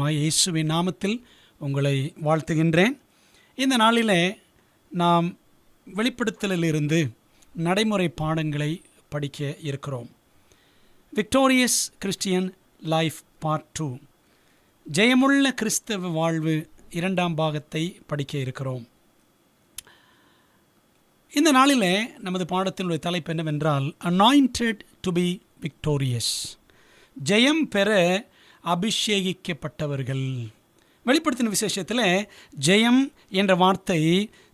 இயேசுவின் நாமத்தில் உங்களை வாழ்த்துகின்றேன். இந்த நாளிலே நாம் வெளிப்படுத்தலிலிருந்து நடைமுறை பாடங்களை படிக்க இருக்கிறோம். விக்டோரியஸ் கிறிஸ்டியன் லைஃப் பார்ட் 2, ஜெயமுள்ள கிறிஸ்தவ வாழ்வு 2ஆம் பாகத்தை படிக்க இருக்கிறோம். இந்த நாளிலே நமது பாடத்தினுடைய தலைப்பு என்னவென்றால் அனாயிண்டட் டு பி விக்டோரியஸ், ஜெயம் பெற அபிஷேகிக்கப்பட்டவர்கள். வெளிப்படுத்தின விசேஷத்தில் ஜெயம் என்ற வார்த்தை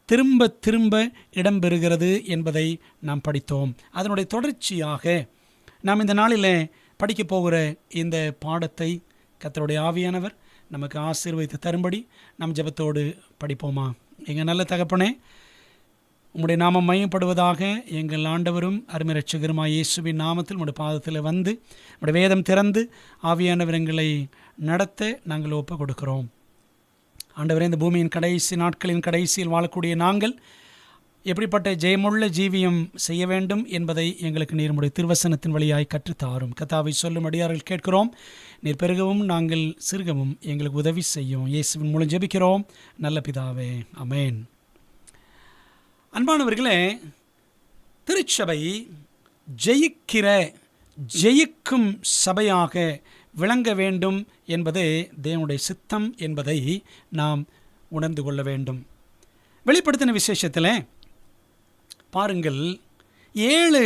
திரும்ப திரும்ப இடம்பெறுகிறது என்பதை நாம் படித்தோம். அதனுடைய தொடர்ச்சியாக நாம் இந்த நாளில் படிக்க போகிற இந்த பாடத்தை கர்த்தருடைய ஆவியானவர் நமக்கு ஆசீர்வதித்து தரும்படி நம் ஜெபத்தோடு படிப்போமா? எங்கள் நல்ல தகப்பனே, உம்முடைய நாமம் மையப்படுவதாக. எங்கள் ஆண்டவரும் அருமை இரட்சகருமாய் இயேசுவின் நாமத்தில் உம்முடைய பாதத்தில் வந்து உம்முடைய வேதம் திறந்து ஆவியானவர் எங்களை நடத்த நாங்கள் ஒப்புக் கொடுக்கிறோம். ஆண்டவரே, இந்த பூமியின் கடைசி நாட்களின் கடைசியில் வாழக்கூடிய நாங்கள் எப்படிப்பட்ட ஜெயமுள்ள ஜீவியம் செய்ய வேண்டும் என்பதை எங்களுக்கு நீர் உம்முடைய திருவசனத்தின் வழியாய் கற்றுத்தாரும். கர்த்தாவை சொல்லும் அடியார்கள் கேட்கிறோம். நீர் பெருகவும் நாங்கள் சிறுகவும் எங்களுக்கு உதவி செய்யும். இயேசுவின் மூலம் ஜெபிக்கிறோம் நல்ல பிதாவே, ஆமென். அன்பானவர்களே, திருச்சபை ஜெயிக்கும் சபையாக விளங்க வேண்டும் என்பது தேவனுடைய சித்தம் என்பதை நாம் உணர்ந்து கொள்ள வேண்டும். வெளிப்படுத்தின விசேஷத்தில் பாருங்கள், 7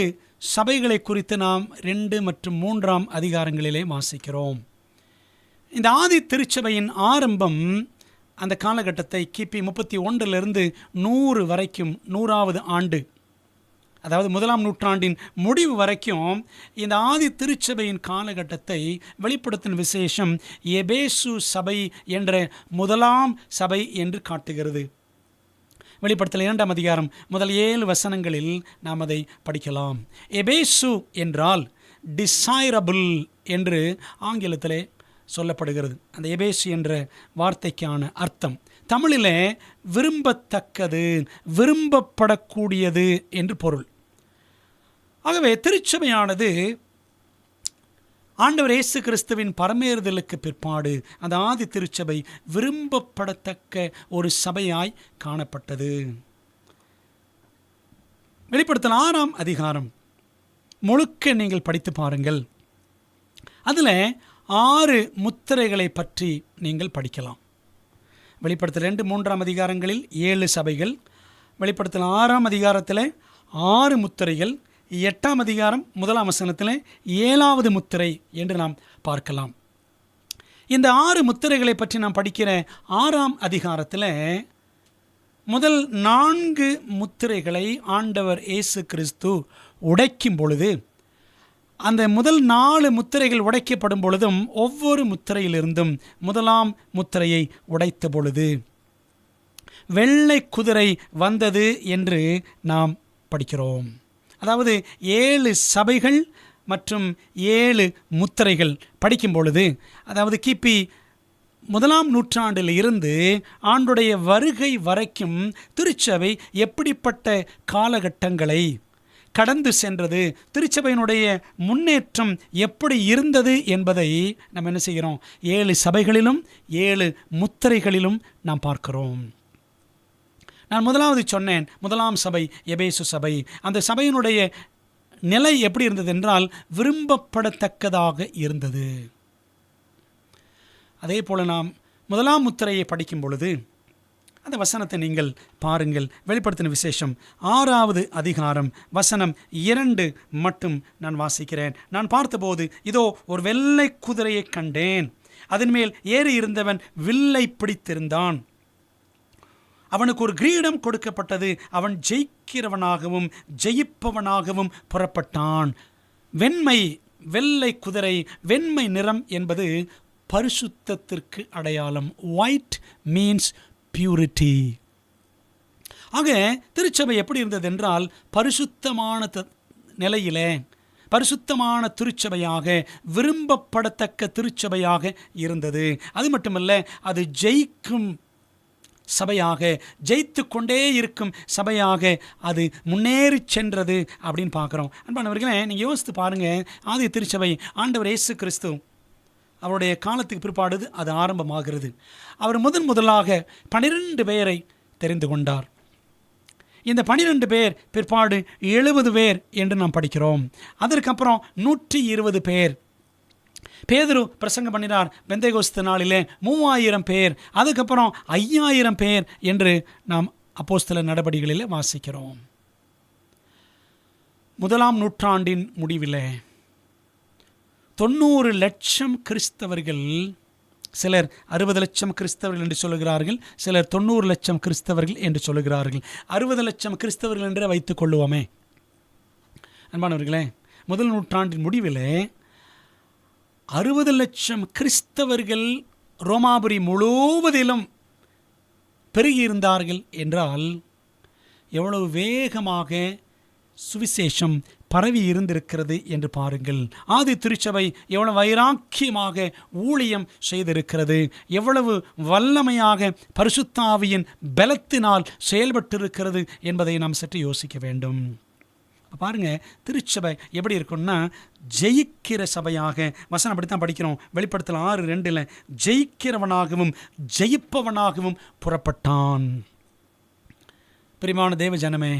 சபைகளை குறித்து நாம் 2 மற்றும் 3ஆம் அதிகாரங்களிலே வாசிக்கிறோம். இந்த ஆதி திருச்சபையின் ஆரம்பம் அந்த காலகட்டத்தை கிபி 31 100 வரைக்கும், 100வது ஆண்டு, அதாவது 1ஆம் நூற்றாண்டின் முடிவு வரைக்கும் இந்த ஆதி திருச்சபையின் காலகட்டத்தை வெளிப்படுத்தின விசேஷம் எபேசு சபை என்ற 1ஆம் சபை என்று காட்டுகிறது. வெளிப்படுத்தல் 2ஆம் அதிகாரம் முதல் 7 வசனங்களில் நாம் அதை படிக்கலாம். எபேசு என்றால் டிசைரபிள் என்று ஆங்கிலத்திலே சொல்லப்படுகிறது. அந்த எபேசு என்ற வார்த்தைக்கான அர்த்தம் தமிழிலே விரும்பத்தக்கது, விரும்பப்படக்கூடியது என்று பொருள். ஆகவே திருச்சபையானது ஆண்டவர் இயேசு கிறிஸ்துவின் பரமேறுதலுக்கு பிற்பாடு அந்த ஆதி திருச்சபை விரும்பப்படத்தக்க ஒரு சபையாய் காணப்பட்டது. வெளிப்படுத்தல் 6ஆம் அதிகாரம் முழுக்க நீங்கள் படித்து பாருங்கள். அதில் 6 முத்திரைகளை பற்றி நீங்கள் படிக்கலாம். வெளிப்படுத்தல் 2, 3ஆம் அதிகாரங்களில் 7 சபைகள், வெளிப்படுத்தல் 6ஆம் அதிகாரத்தில் 6 முத்திரைகள், 8ஆம் அதிகாரம் 1ஆம் வசனத்தில் 7வது முத்திரை என்று நாம் பார்க்கலாம். இந்த 6 முத்திரைகளை பற்றி நாம் படிக்கிற 6ஆம் அதிகாரத்தில் முதல் 4 முத்திரைகளை ஆண்டவர் இயேசு கிறிஸ்து உடைக்கும் பொழுது, அந்த முதல் 4 முத்திரைகள் உடைக்கப்படும் பொழுதும் ஒவ்வொரு முத்திரையிலிருந்தும் 1ஆம் முத்திரையை உடைத்த பொழுது வெள்ளை குதிரை வந்தது என்று நாம் படிக்கிறோம். அதாவது 7 சபைகள் மற்றும் 7 முத்திரைகள் படிக்கும் பொழுது, அதாவது கிபி 1ஆம் நூற்றாண்டில் இருந்து ஆண்டுடைய வருகை வரைக்கும் திருச்சபை எப்படிப்பட்ட காலகட்டங்களை கடந்து சென்றது, திருச்சபையினுடைய முன்னேற்றம் எப்படி இருந்தது என்பதை நாம் என்ன செய்கிறோம்? 7 சபைகளிலும் 7 முத்திரைகளிலும் நாம் பார்க்கிறோம். நான் முதலாவது சொன்னேன், 1ஆம் சபை எபேசு சபை. அந்த சபையினுடைய நிலை எப்படி இருந்தது என்றால் விரும்பப்படத்தக்கதாக இருந்தது. அதே போல் நாம் 1ஆம் முத்திரையை படிக்கும் பொழுது அந்த வசனத்தை நீங்கள் பாருங்கள். வெளிப்படுத்தின விசேஷம் 6வது அதிகாரம் வசனம் 2 மட்டும் நான் வாசிக்கிறேன். நான் பார்த்தபோது இதோ ஒரு வெள்ளை குதிரையை கண்டேன். அதன் மேல் ஏறி இருந்தவன் வில்லை பிடித்திருந்தான். அவனுக்கு ஒரு கிரீடம் கொடுக்கப்பட்டது. அவன் ஜெயிக்கிறவனாகவும் ஜெயிப்பவனாகவும் புறப்பட்டான். வெள்ளை குதிரை, வெண்மை நிறம் என்பது பரிசுத்தத்திற்கு அடையாளம். White means purity. ஆக திருச்சபை எப்படி இருந்தது என்றால் பரிசுத்தமான நிலையிலே, பரிசுத்தமான திருச்சபையாக, விரும்பப்படத்தக்க திருச்சபையாக இருந்தது. அது மட்டுமல்ல, அது ஜெயிக்கும் சபையாக, ஜெயித்து கொண்டே இருக்கும் சபையாக அது முன்னேறி சென்றது அப்படின்னு பார்க்குறோம். அன்பானவர்களே, நீங்கள் யோசித்து பாருங்கள். ஆதி திருச்சபை ஆண்டவர் இயேசு கிறிஸ்து அவருடைய காலத்துக்கு பிற்பாடு அது ஆரம்பமாகிறது. அவர் முதலாக 12 பேரை தெரிந்து கொண்டார். இந்த 12 பேர் பிற்பாடு 70 பேர் என்று நாம் படிக்கிறோம். அதற்கப்புறம் 120 பேர். பேதுரு பிரசங்கம் பண்ணினார் பெந்தேகோஸ்து நாளிலே 3000 பேர். அதுக்கப்புறம் 5000 பேர் என்று நாம் அப்போஸ்தலர் நடபடிகளில் வாசிக்கிறோம். 1ஆம் நூற்றாண்டின் முடிவிலே 90 லட்சம் கிறிஸ்தவர்கள், சிலர் 60 லட்சம் கிறிஸ்தவர்கள் என்று சொல்லுகிறார்கள், சிலர் 90 லட்சம் கிறிஸ்தவர்கள் என்று சொல்லுகிறார்கள். 60 லட்சம் கிறிஸ்தவர்கள் என்று வைத்துக் கொள்ளுவோமே. அன்பானவர்களே, 1 நூற்றாண்டின் முடிவிலே 60 லட்சம் கிறிஸ்தவர்கள் ரோமாபுரி முழுவதிலும் பெருகியிருந்தார்கள் என்றால் எவ்வளவு வேகமாக சுவிசேஷம் பரவி இருந்திருக்கிறது என்று பாருங்கள். ஆதி திருச்சபை எவ்வளவு வைராக்கியமாக ஊழியம் செய்திருக்கிறது, எவ்வளவு வல்லமையாக பரிசுத்த ஆவியின் பலத்தினால் செயல்பட்டிருக்கிறது என்பதை நாம் சற்று யோசிக்க வேண்டும். பாருங்க, திருச்சபை எப்படி இருக்குன்னா ஜெயிக்கிற சபையாக, வசனம் அப்படித்தான் படிக்கிறோம். வெளிப்படுத்தல் 6:2 ஜெயிக்கிறவனாகவும் ஜெயிப்பவனாகவும் புறப்பட்டான். பிரியமான தேவ ஜனமே,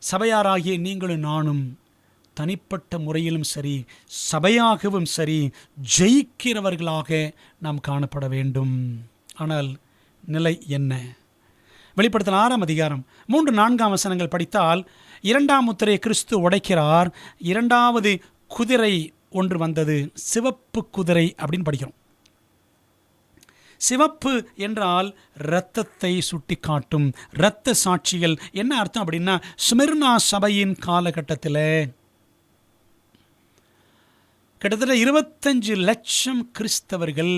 சபையாராகிய நீங்களும் நானும் தனிப்பட்ட முறையிலும் சரி, சபையாகவும் சரி, ஜெயிக்கிறவர்களாக நாம் காணப்பட வேண்டும். ஆனால் நிலை என்ன? வெளிப்படுத்தல் 6ஆம் அதிகாரம் 3-4 வசனங்கள் படித்தால், 2ஆம் முத்திரையை கிறிஸ்து உடைக்கிறார். 2வது குதிரை ஒன்று வந்தது, சிவப்பு குதிரை அப்படின்னு படிக்கிறோம். சிவப்பு என்றால் இரத்தத்தை சுட்டி காட்டும், இரத்த சாட்சிகள். என்ன அர்த்தம் அப்படின்னா, ஸ்மிர்னா சபையின் காலகட்டத்தில் கிட்டத்தட்ட 25 லட்சம் கிறிஸ்தவர்கள்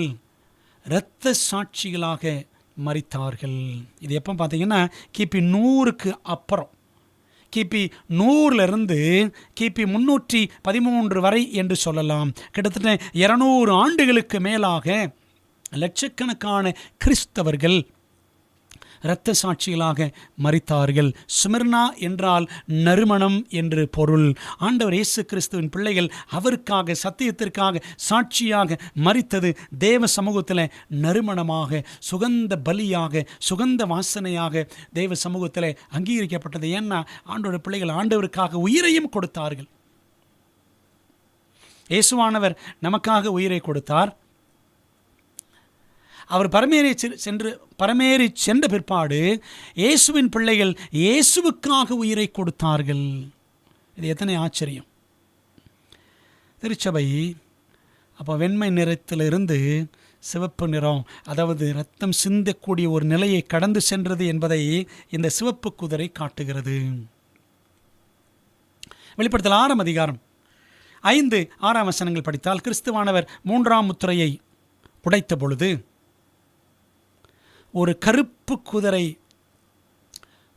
இரத்த சாட்சிகளாக மரித்தார்கள். இது எப்போ பார்த்தீங்கன்னா கிபி 100க்கு அப்புறம், கிபி 100லிருந்து கிபி 313 வரை என்று சொல்லலாம். கிட்டத்தட்ட 200 ஆண்டுகளுக்கு மேலாக லட்சக்கணக்கான கிறிஸ்தவர்கள் இரத்த சாட்சிகளாக மரித்தார்கள். ஸ்மிர்னா என்றால் நறுமணம் என்று பொருள். ஆண்டவர் இயேசு கிறிஸ்துவின் பிள்ளைகள் அவருக்காக, சத்தியத்திற்காக சாட்சியாக மரித்தது தேவ சமூகத்தில் நறுமணமாக, சுகந்த பலியாக, சுகந்த வாசனையாக தேவ சமூகத்தில் அங்கீகரிக்கப்பட்டது. ஏன்னா ஆண்டவர் பிள்ளைகள் ஆண்டவருக்காக உயிரையும் கொடுத்தார்கள். இயேசுவானவர் நமக்காக உயிரை கொடுத்தார். அவர் பரமேறி சென்ற பிற்பாடு இயேசுவின் பிள்ளைகள் இயேசுவுக்காக உயிரை கொடுத்தார்கள். இது எத்தனை ஆச்சரியம்! திருச்சபை அப்போ வெண்மை நிறத்திலிருந்து சிவப்பு நிறம், அதாவது இரத்தம் சிந்தக்கூடிய ஒரு நிலையை கடந்து சென்றது என்பதை இந்த சிவப்பு குதிரை காட்டுகிறது. வெளிப்படுத்தல் 6ஆம் அதிகாரம் 5-6 வசனங்கள் படித்தால், கிறிஸ்துவானவர் 3ஆம் முத்திரையை உடைத்த பொழுது ஒரு கருப்பு குதிரை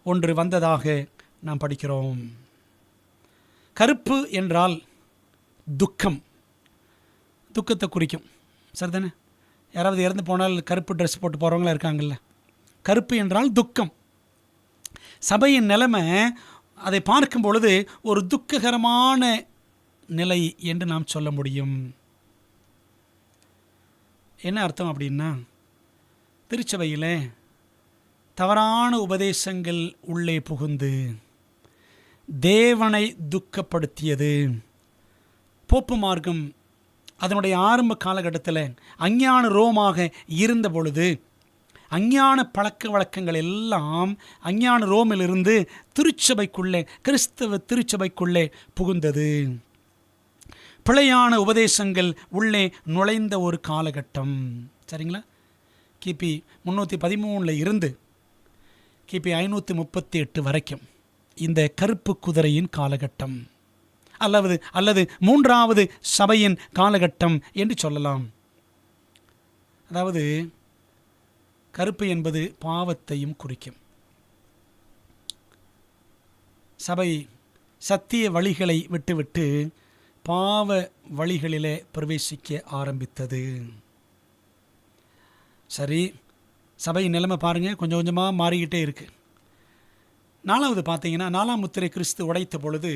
ஒன்று வந்ததாக நாம் படிக்கிறோம். கருப்பு என்றால் துக்கம், துக்கத்தை குறிக்கும். சரிதானே? யாராவது இறந்து போனால் கருப்பு ட்ரெஸ் போட்டு போகிறவங்களா இருக்காங்கல்ல. கருப்பு என்றால் துக்கம். சபையின் நிலைமை அதை பார்க்கும் பொழுது ஒரு துக்ககரமான நிலை என்று நாம் சொல்ல முடியும். என்ன அர்த்தம் அப்படின்னா, திருச்சபையில் தவறான உபதேசங்கள் உள்ளே புகுந்து தேவனை துக்கப்படுத்தியது. போப்பு மார்க்கம் அதனுடைய ஆரம்ப காலகட்டத்தில் அஞ்ஞான ரோமாக இருந்த பொழுது, அஞ்ஞான பழக்க வழக்கங்கள் எல்லாம் அஞ்ஞான ரோமிலிருந்து திருச்சபைக்குள்ளே, கிறிஸ்தவ திருச்சபைக்குள்ளே புகுந்தது. பிழையான உபதேசங்கள் உள்ளே நுழைந்த ஒரு காலகட்டம். சரிங்களா? கிபி 313 இருந்து கிபி 538 வரைக்கும் இந்த கருப்பு குதிரையின் காலகட்டம், அல்லது 3வது சபையின் காலகட்டம் என்று சொல்லலாம். அதாவது கருப்பு என்பது பாவத்தையும் குறிக்கும். சபை சத்திய வழிகளை விட்டுவிட்டு பாவ வழிகளிலே பிரவேசிக்க ஆரம்பித்தது. சரி, சபை நிலைமை பாருங்கள், கொஞ்சம் கொஞ்சமாக மாறிக்கிட்டே இருக்குது. 4வது பார்த்தீங்கன்னா, 4ஆம் முத்திரை கிறிஸ்து உடைத்த பொழுது,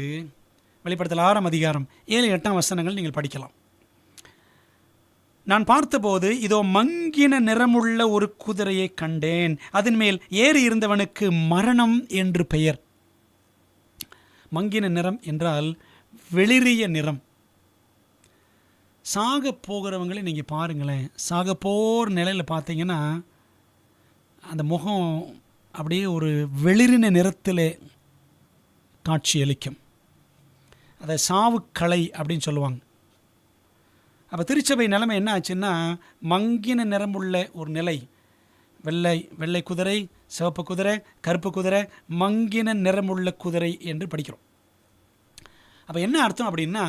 வெளிப்படுத்தல் 6ஆம் அதிகாரம் 7-8 வசனங்கள் நீங்கள் படிக்கலாம். நான் பார்த்தபோது இதோ மங்கின நிறமுள்ள ஒரு குதிரையை கண்டேன். அதன் மேல் ஏறி இருந்தவனுக்கு மரணம் என்று பெயர். மங்கின நிறம் என்றால் வெளிரிய நிறம். சாக போகிறவங்களே நீங்கள் பாருங்களேன், சாக போகிற நிலையில் பார்த்தீங்கன்னா அந்த முகம் அப்படியே ஒரு வெளிரின நிறத்தில் காட்சியளிக்கும். அதை சாவுக்கலை அப்படின்னு சொல்லுவாங்க. அப்போ திருச்சபை நிலைமை என்ன ஆச்சுன்னா, மங்கின நிறமுள்ள ஒரு நிலை. வெள்ளை குதிரை, சிவப்பு குதிரை, கருப்பு குதிரை, மங்கின நிறமுள்ள குதிரை என்று படிக்கிறோம். அப்போ என்ன அர்த்தம் அப்படின்னா,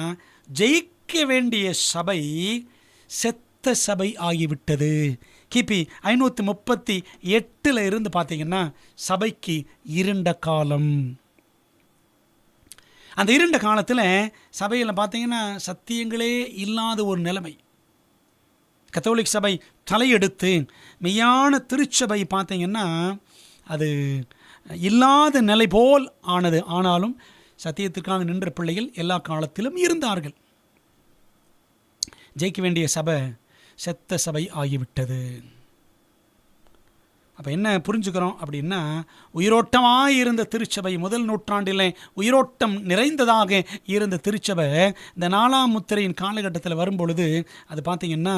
ஜெயிக்க வேண்டிய சபை செத்த சபை ஆகிவிட்டது. கிபி 538 இருந்து பார்த்தீங்கன்னா சபைக்கு இருண்ட காலம். அந்த இருண்ட காலத்தில் சபையில் பார்த்தீங்கன்னா சத்தியங்களே இல்லாத ஒரு நிலைமை. கத்தோலிக் சபை தலையெடுத்து மெய்யான திருச்சபை பார்த்தீங்கன்னா அது இல்லாத நிலை போல் ஆனது. ஆனாலும் சத்தியத்திற்காக நின்ற பிள்ளைகள் எல்லா காலத்திலும் இருந்தார்கள். ஜெயிக்க வேண்டிய சபை செத்த சபை ஆகிவிட்டது. அப்போ என்ன புரிஞ்சுக்கிறோம் அப்படின்னா, உயிரோட்டமாக இருந்த திருச்சபை, முதல் நூற்றாண்டில் உயிரோட்டம் நிறைந்ததாக இருந்த திருச்சபை இந்த 4ஆம் முத்திரையின் காலகட்டத்தில் வரும்பொழுது அது பார்த்திங்கன்னா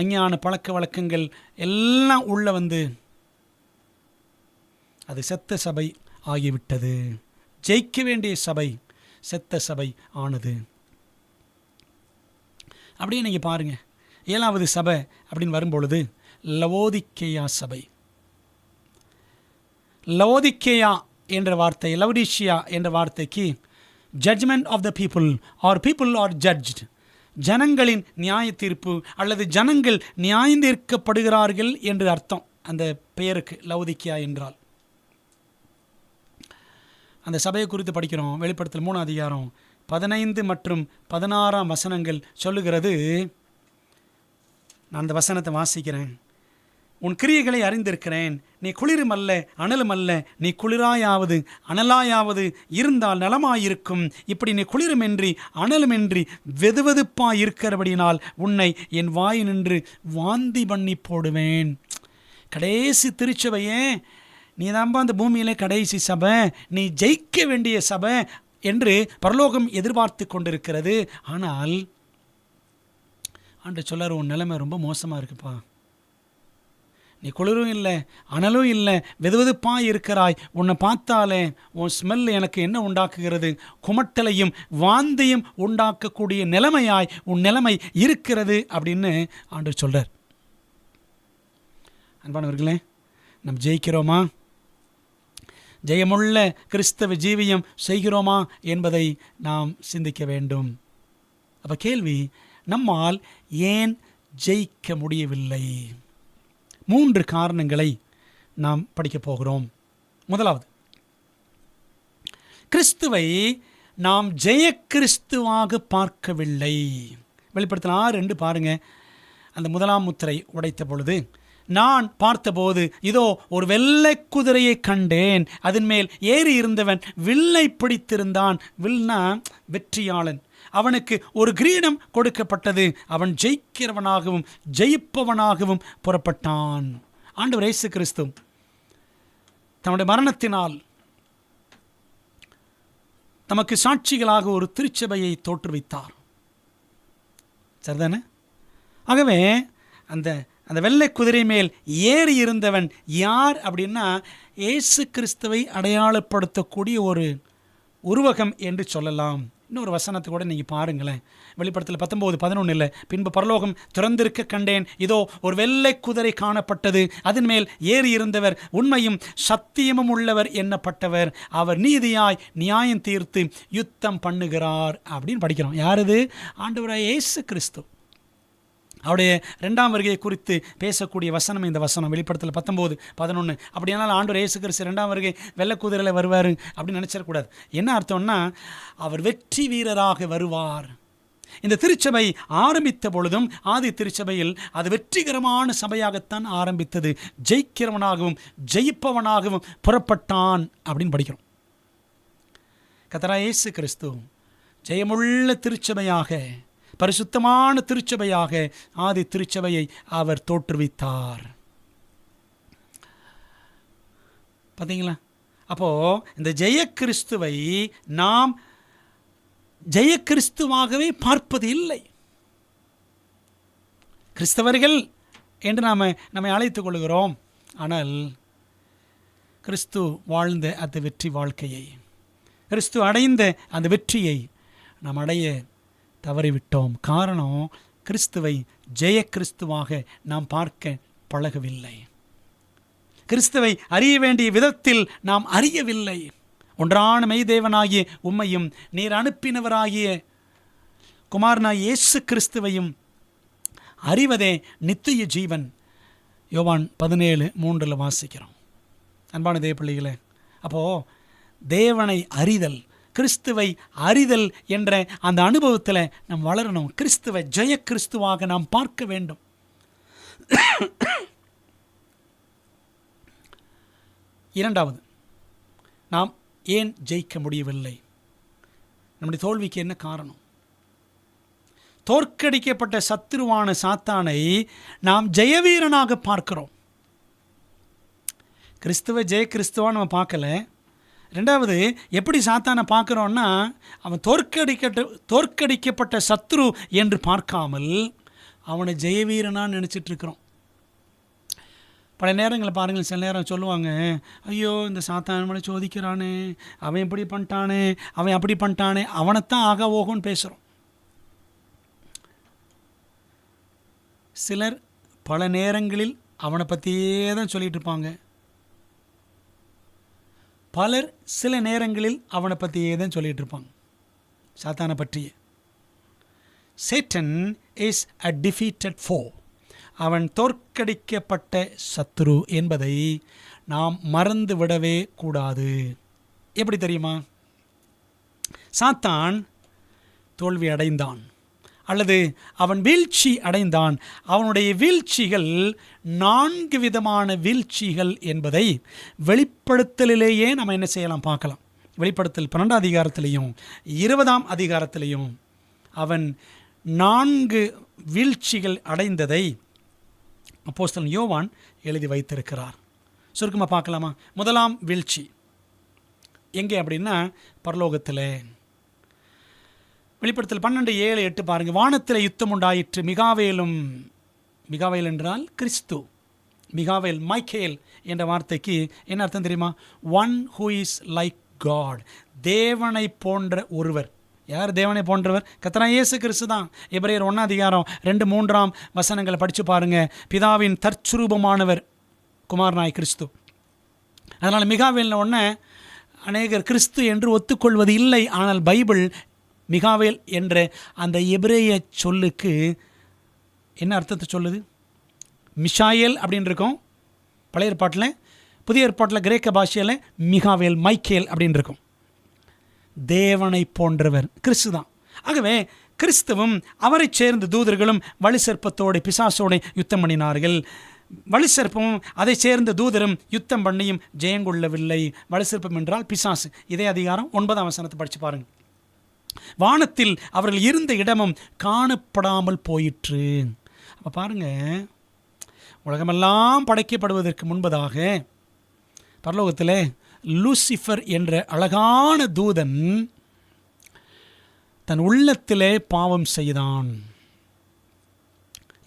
அஞ்ஞான பழக்க வழக்கங்கள் எல்லாம் உள்ளே வந்து அது செத்த சபை ஆகிவிட்டது. ஜெயிக்க வேண்டிய சபை செத்த சபை ஆனது. அப்படியே நீங்கள் பாருங்கள், 7வது சபை அப்படின்னு வரும்பொழுது லவோதிக்கேயா சபை. லவோதிக்கேயா என்ற வார்த்தை, லவுடிஷியா என்ற வார்த்தைக்கு judgment of the people or people are judged, ஜனங்களின் நியாய தீர்ப்பு அல்லது ஜனங்கள் நியாயந்தீர்க்கப்படுகிறார்கள் என்று அர்த்தம் அந்த பெயருக்கு லவோதிக்கேயா என்றால். அந்த சபையை குறித்து படிக்கிறோம். வெளிப்படுத்தல் 3 அதிகாரம் 15 மற்றும் 16 வசனங்கள் சொல்லுகிறது. நான் அந்த வசனத்தை வாசிக்கிறேன். உன் கிரியைகளை அறிந்திருக்கிறேன். நீ குளிரும் அல்ல அனலும் அல்ல. நீ குளிராயாவது அனலாயாவது இருந்தால் நலமாயிருக்கும். இப்படி நீ குளிருமின்றி அனலுமின்றி வெதுவெதுப்பாய் இருக்கிறபடினால் உன்னை என் வாய் நின்று வாந்தி பண்ணி போடுவேன். கடைசி திருச்சபையே, நீ தான்பா அந்த பூமியிலே கடைசி சபை, நீ ஜெயிக்க வேண்டிய சபை என்று பரலோகம் எதிர்பார்த்து கொண்டிருக்கிறது. ஆனால் ஆண்டு சொல்லார், உன் நிலைமை ரொம்ப மோசமாக இருக்குப்பா. நீ குளிரும் இல்லை அனலும் இல்லை, வெதுவெதுப்பாய் இருக்கிறாய். உன்னை பார்த்தாலே உன் ஸ்மெல் எனக்கு என்ன உண்டாக்குகிறது? குமட்டலையும் வாந்தியும் உண்டாக்கக்கூடிய நிலைமையாய் உன் நிலைமை இருக்கிறது அப்படின்னு ஆண்டவர் சொல்கிறார். அன்பானவர்களே, நம்ம ஜெயிக்கிறோமா? ஜெயமுள்ள கிறிஸ்தவ ஜீவியம் செய்கிறோமா என்பதை நாம் சிந்திக்க வேண்டும். அப்போ கேள்வி, நம்மால் ஏன் ஜெயிக்க முடியவில்லை? 3 காரணங்களை நாம் படிக்கப் போகிறோம். முதலாவது, கிறிஸ்துவை நாம் ஜெய கிறிஸ்துவாக பார்க்கவில்லை. வெளிப்படுத்தல் 6:2 பாருங்க. அந்த 1ஆம் முத்திரை உடைத்த பொழுது நான் பார்த்தபோது இதோ ஒரு வெள்ளை குதிரையை கண்டேன். அதன் மேல் ஏறி இருந்தவன் வில்லை பிடித்திருந்தான். வில்னா வெற்றியாளன். அவனுக்கு ஒரு கிரீடம் கொடுக்கப்பட்டது. அவன் ஜெயிக்கிறவனாகவும் ஜெயிப்பவனாகவும் புறப்பட்டான். ஆண்டவர் இயேசு கிறிஸ்து தன்னுடைய மரணத்தினால் தமக்கு சாட்சிகளாக ஒரு திருச்சபையை தோற்றுவித்தார். சரிதானே? ஆகவே அந்த வெள்ளை குதிரை மேல் ஏறி இருந்தவன் யார் அப்படின்னா, இயேசு கிறிஸ்துவை அடையாளப்படுத்தக்கூடிய ஒரு உருவகம் என்று சொல்லலாம். இன்னொரு வசனத்தை கூட நீங்கள் பாருங்களேன். வெளிப்படுத்தல் 19:11 பின்பு பரலோகம் திறந்திருக்க கண்டேன். இதோ ஒரு வெள்ளை குதிரை காணப்பட்டது. அதன் மேல் ஏறி இருந்தவர் உண்மையும் சத்தியமும் உள்ளவர் எண்ணப்பட்டவர். அவர் நீதியாய் நியாயம் தீர்த்து யுத்தம் பண்ணுகிறார் அப்படின்னு படிக்கிறோம். யார் இது? ஆண்டவராய் இயேசு கிறிஸ்து. அவருடைய 2ஆம் வருகையை குறித்து பேசக்கூடிய வசனம் இந்த வசனம். வெளிப்படுத்தல் 19:11. அப்படியானால் ஆண்டவர் இயேசு கிறிஸ்து 2ஆம் வருகை வெள்ளை குதிரையில் வருவார் அப்படின்னு நினச்சிடக்கூடாது. என்ன அர்த்தம்னா, அவர் வெற்றி வீரராக வருவார். இந்த திருச்சபை ஆரம்பித்த பொழுதும் ஆதி திருச்சபையில் அது வெற்றிகரமான சபையாகத்தான் ஆரம்பித்தது. ஜெயிக்கிறவனாகவும் ஜெயிப்பவனாகவும் புறப்பட்டான் அப்படின்னு படிக்கிறோம். கர்த்தராகிய இயேசு கிறிஸ்து ஜெயமுள்ள திருச்சபையாக பரிசுத்தமான திருச்சபையாக ஆதி திருச்சபையை அவர் தோற்றுவித்தார். பார்த்தீங்களா? அப்போது இந்த ஜெய கிறிஸ்துவை நாம் ஜெய கிறிஸ்துவாகவே பார்ப்பது இல்லை. கிறிஸ்தவர்கள் என்று நம்மை அழைத்துக் கொள்கிறோம். ஆனால் கிறிஸ்து வாழ்ந்த அந்த வெற்றி வாழ்க்கையை, கிறிஸ்து அடைந்த அந்த வெற்றியை நாம் அடைய தவறிவிட்டோம். காரணம், கிறிஸ்துவை ஜெய கிறிஸ்துவாக நாம் பார்க்க பழகவில்லை. கிறிஸ்துவை அறிய வேண்டிய விதத்தில் நாம் அறியவில்லை. ஒன்றான மெய்தேவனாகிய உம்மையும் நீர் அனுப்பினவராகிய குமாரனாகிய இயேசு கிறிஸ்துவையும் அறிவதே நித்திய ஜீவன். யோவான் 17:3 வாசிக்கிறோம். அன்பான தேவ பிள்ளைகளே, அப்போது தேவனை அறிதல், கிறிஸ்துவை அறிதல் என்ற அந்த அனுபவத்தில் நாம் வளரணும். கிறிஸ்துவை ஜெய கிறிஸ்துவாக நாம் பார்க்க வேண்டும். இரண்டாவது, நாம் ஏன் ஜெயிக்க முடியவில்லை? நம்முடைய தோல்விக்கு என்ன காரணம்? தோற்கடிக்கப்பட்ட சத்துருவான சாத்தானை நாம் ஜெயவீரனாக பார்க்கிறோம். கிறிஸ்துவ ஜெய கிறிஸ்துவா நம்ம பார்க்கல. ரெண்டாவது, எப்படி சாத்தானை பார்க்குறோன்னா, அவன் தோற்கடிக்கப்பட்ட சத்ரு என்று பார்க்காமல் அவனை ஜெயவீரனான்னு நினச்சிட்ருக்கிறோம். பல நேரங்களில் பாருங்கள், சில நேரம் சொல்லுவாங்க, ஐயோ இந்த சாத்தான் நம்மளை சோதிக்கிறானே, அவன் இப்படி பண்ணிட்டானே, அவன் அப்படி பண்ணிட்டானே, அவனைத்தான் ஆக ஓகோன்னு பேசுகிறோம். சிலர் பல நேரங்களில் அவனை பற்றியே தான் சொல்லிகிட்டு இருப்பாங்க. பலர் சில நேரங்களில் அவனை பற்றியே தான் சொல்லிகிட்டு இருப்பாங்க, சாத்தானை பற்றியே. சேட்டன் இஸ் அ டிஃபீட்டட் ஃபோ. அவன் தோற்கடிக்கப்பட்ட சத்துரு என்பதை நாம் மறந்து விடவே கூடாது. எப்படி தெரியுமா? சாத்தான் தோல்வி அடைந்தான் அல்லது அவன் வீழ்ச்சி அடைந்தான். அவனுடைய வீழ்ச்சிகள் 4 விதமான வீழ்ச்சிகள் என்பதை வெளிப்படுத்தலிலேயே நம்ம என்ன செய்யலாம் பார்க்கலாம். வெளிப்படுத்தல் 12ஆம் அதிகாரத்திலையும் 20ஆம் அதிகாரத்திலையும் அவன் 4 வீழ்ச்சிகள் அடைந்ததை அப்போஸ்தலன் யோவான் எழுதி வைத்திருக்கிறார். சுருக்கமாக பார்க்கலாமா? முதலாம் வீழ்ச்சி எங்கே அப்படின்னா பரலோகத்தில். வெளிப்படுத்தல் 12:7-8 பாருங்கள். வானத்தில் யுத்தம் உண்டாயிற்று. மிகாவேல் என்றால் கிறிஸ்து. மிகாவேல், மைக்கேல் என்ற வார்த்தைக்கு என்ன அர்த்தம் தெரியுமா? One who is like God. தேவனை போன்ற ஒருவர். யார் தேவனை போன்றவர்? கர்த்தராகிய இயேசு கிறிஸ்து தான். எபிரேயர் 1ஆம் அதிகாரம் 2-3 வசனங்களை படித்து பாருங்கள். பிதாவின் தற்சுரூபமானவர் குமாரனாய் கிறிஸ்து. அதனால் மிகாவேல் ஒன்று அநேகர் கிறிஸ்து என்று ஒத்துக்கொள்வது இல்லை. ஆனால் பைபிள் மிகாவேல் என்ற அந்த எபிரேய சொல்லுக்கு என்ன அர்த்தத்தை சொல்லுது? மிஷாயேல் அப்படின்னு இருக்கும் பழைய ஏற்பாட்டில். புதிய ஏற்பாட்டில் கிரேக்க பாஷையில் மிகாவேல், மைக்கேல் அப்படின்னு இருக்கும். தேவனை போன்றவர் கிறிஸ்து தான். ஆகவே கிறிஸ்துவும் அவரை சேர்ந்த தூதர்களும் வலுசற்பத்தோடு பிசாசோடு யுத்தம் பண்ணினார்கள். வலுசற்பமும் அதை சேர்ந்த தூதரும் யுத்தம் பண்ணியும் ஜெயங்கொள்ளவில்லை. வலுசற்பம் என்றால் பிசாசு. இதே அதிகாரம் 9ஆம் வசனத்தை படித்து பாருங்கள். வானத்தில் அவர்கள் இருந்த இடமும் காணப்படாமல் போயிற்று. அப்போ பாருங்கள், உலகமெல்லாம் படைக்கப்படுவதற்கு முன்பதாக பரலோகத்தில் லூசிஃபர் என்ற அழகான தூதன் தன் உள்ளத்திலே பாவம் செய்தான்.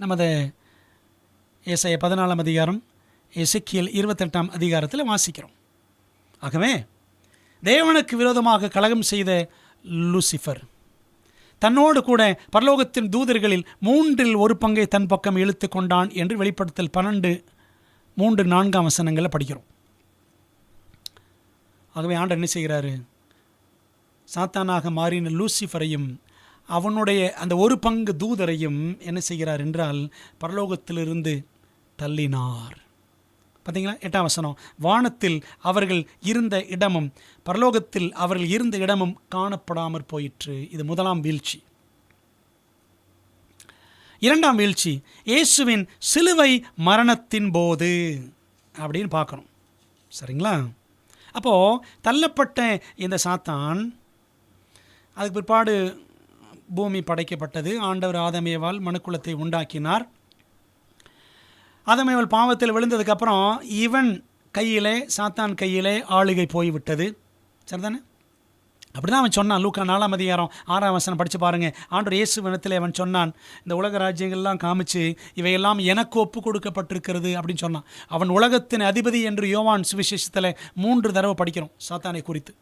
நமது ஏசாயா 14ஆம் அதிகாரம், எசேக்கியேல் 28ஆம் அதிகாரத்தில் வாசிக்கிறோம். ஆகவே தேவனுக்கு விரோதமாக கலகம் செய்த லூசிஃபர் தன்னோடு கூட பரலோகத்தின் தூதர்களில் 1/3 பங்கை தன் பக்கம் இழுத்து கொண்டான் என்று வெளிப்படுத்தல் 12:3-4 வசனங்களில் படிக்கிறோம். ஆகவே ஆண்டவர் என்ன செய்கிறாரு? சாத்தானாக மாறின லூசிஃபரையும் அவனுடைய அந்த 1 பங்கு தூதரையும் என்ன செய்கிறார் என்றால் பரலோகத்திலிருந்து தள்ளினார். பார்த்தீங்களா? 8ஆம் வசனம். வானத்தில் அவர்கள் இருந்த இடமும் பரலோகத்தில் அவர்கள் இருந்த இடமும் காணப்படாமற் போயிற்று. இது முதலாம் வீழ்ச்சி. இரண்டாம் வீழ்ச்சி இயேசுவின் சிலுவை மரணத்தின் போது அப்படின்னு பார்க்கணும். சரிங்களா? அப்போது தள்ளப்பட்ட இந்த சாத்தான் அதுக்கு பிற்பாடு பூமி படைக்கப்பட்டது. ஆண்டவர் ஆதாம் ஏவாள் மனுக்குலத்தை உண்டாக்கினார். ஆதாம் ஏவாள் பாவத்தில் விழுந்ததுக்கப்புறம் இவன் கையிலே, சாத்தான் கையிலே ஆளுகை போய்விட்டது. சரிதானே? அப்படி தான் அவன் சொன்னான். லூக்கா 4ஆம் அதிகாரம் 6ஆம் வசனம் படித்து பாருங்கள். ஆண்டவர் இயேசு வினத்தில் அவன் சொன்னான், இந்த உலக ராஜ்யங்கள்லாம் காமிச்சு இவையெல்லாம் எனக்கு ஒப்பு கொடுக்கப்பட்டிருக்கிறது அப்படின்னு சொன்னான். அவன் உலகத்தின் அதிபதி என்று யோவான் சுவிசேஷத்தில் 3 தடவை படிக்கிறோம் சாத்தானை குறித்து.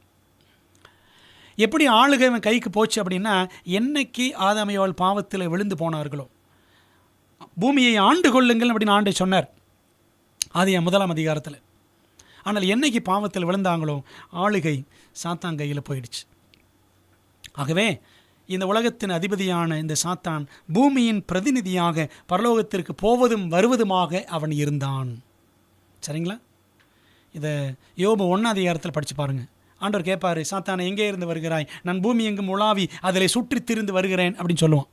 எப்படி ஆளுகை அவன் கைக்கு போச்சு அப்படின்னா, என்னைக்கு ஆதாம் ஏவாள் பாவத்தில் விழுந்து போனார்களோ, பூமியை ஆண்டு கொள்ளுங்கள் அப்படின்னு ஆண்டை சொன்னார் ஆதியாகமம் 1ஆம் அதிகாரத்தில். ஆனால் என்னைக்கு பாவத்தில் விழுந்தாங்களோ ஆளுகை சாத்தான் கையில் போயிடுச்சு. ஆகவே இந்த உலகத்தின் அதிபதியான இந்த சாத்தான் பூமியின் பிரதிநிதியாக பரலோகத்திற்கு போவதும் வருவதுமாக அவன் இருந்தான். சரிங்களா? இதை யோபு 1ஆம் அதிகாரத்தில் படித்து பாருங்கள். ஆண்டவர் கேட்பார், சாத்தானை எங்கே இருந்து வருகிறாய்? நான் பூமி எங்கும் உலாவி அதில் சுற்றி திரிந்து வருகிறேன் அப்படின்னு சொல்லுவான்.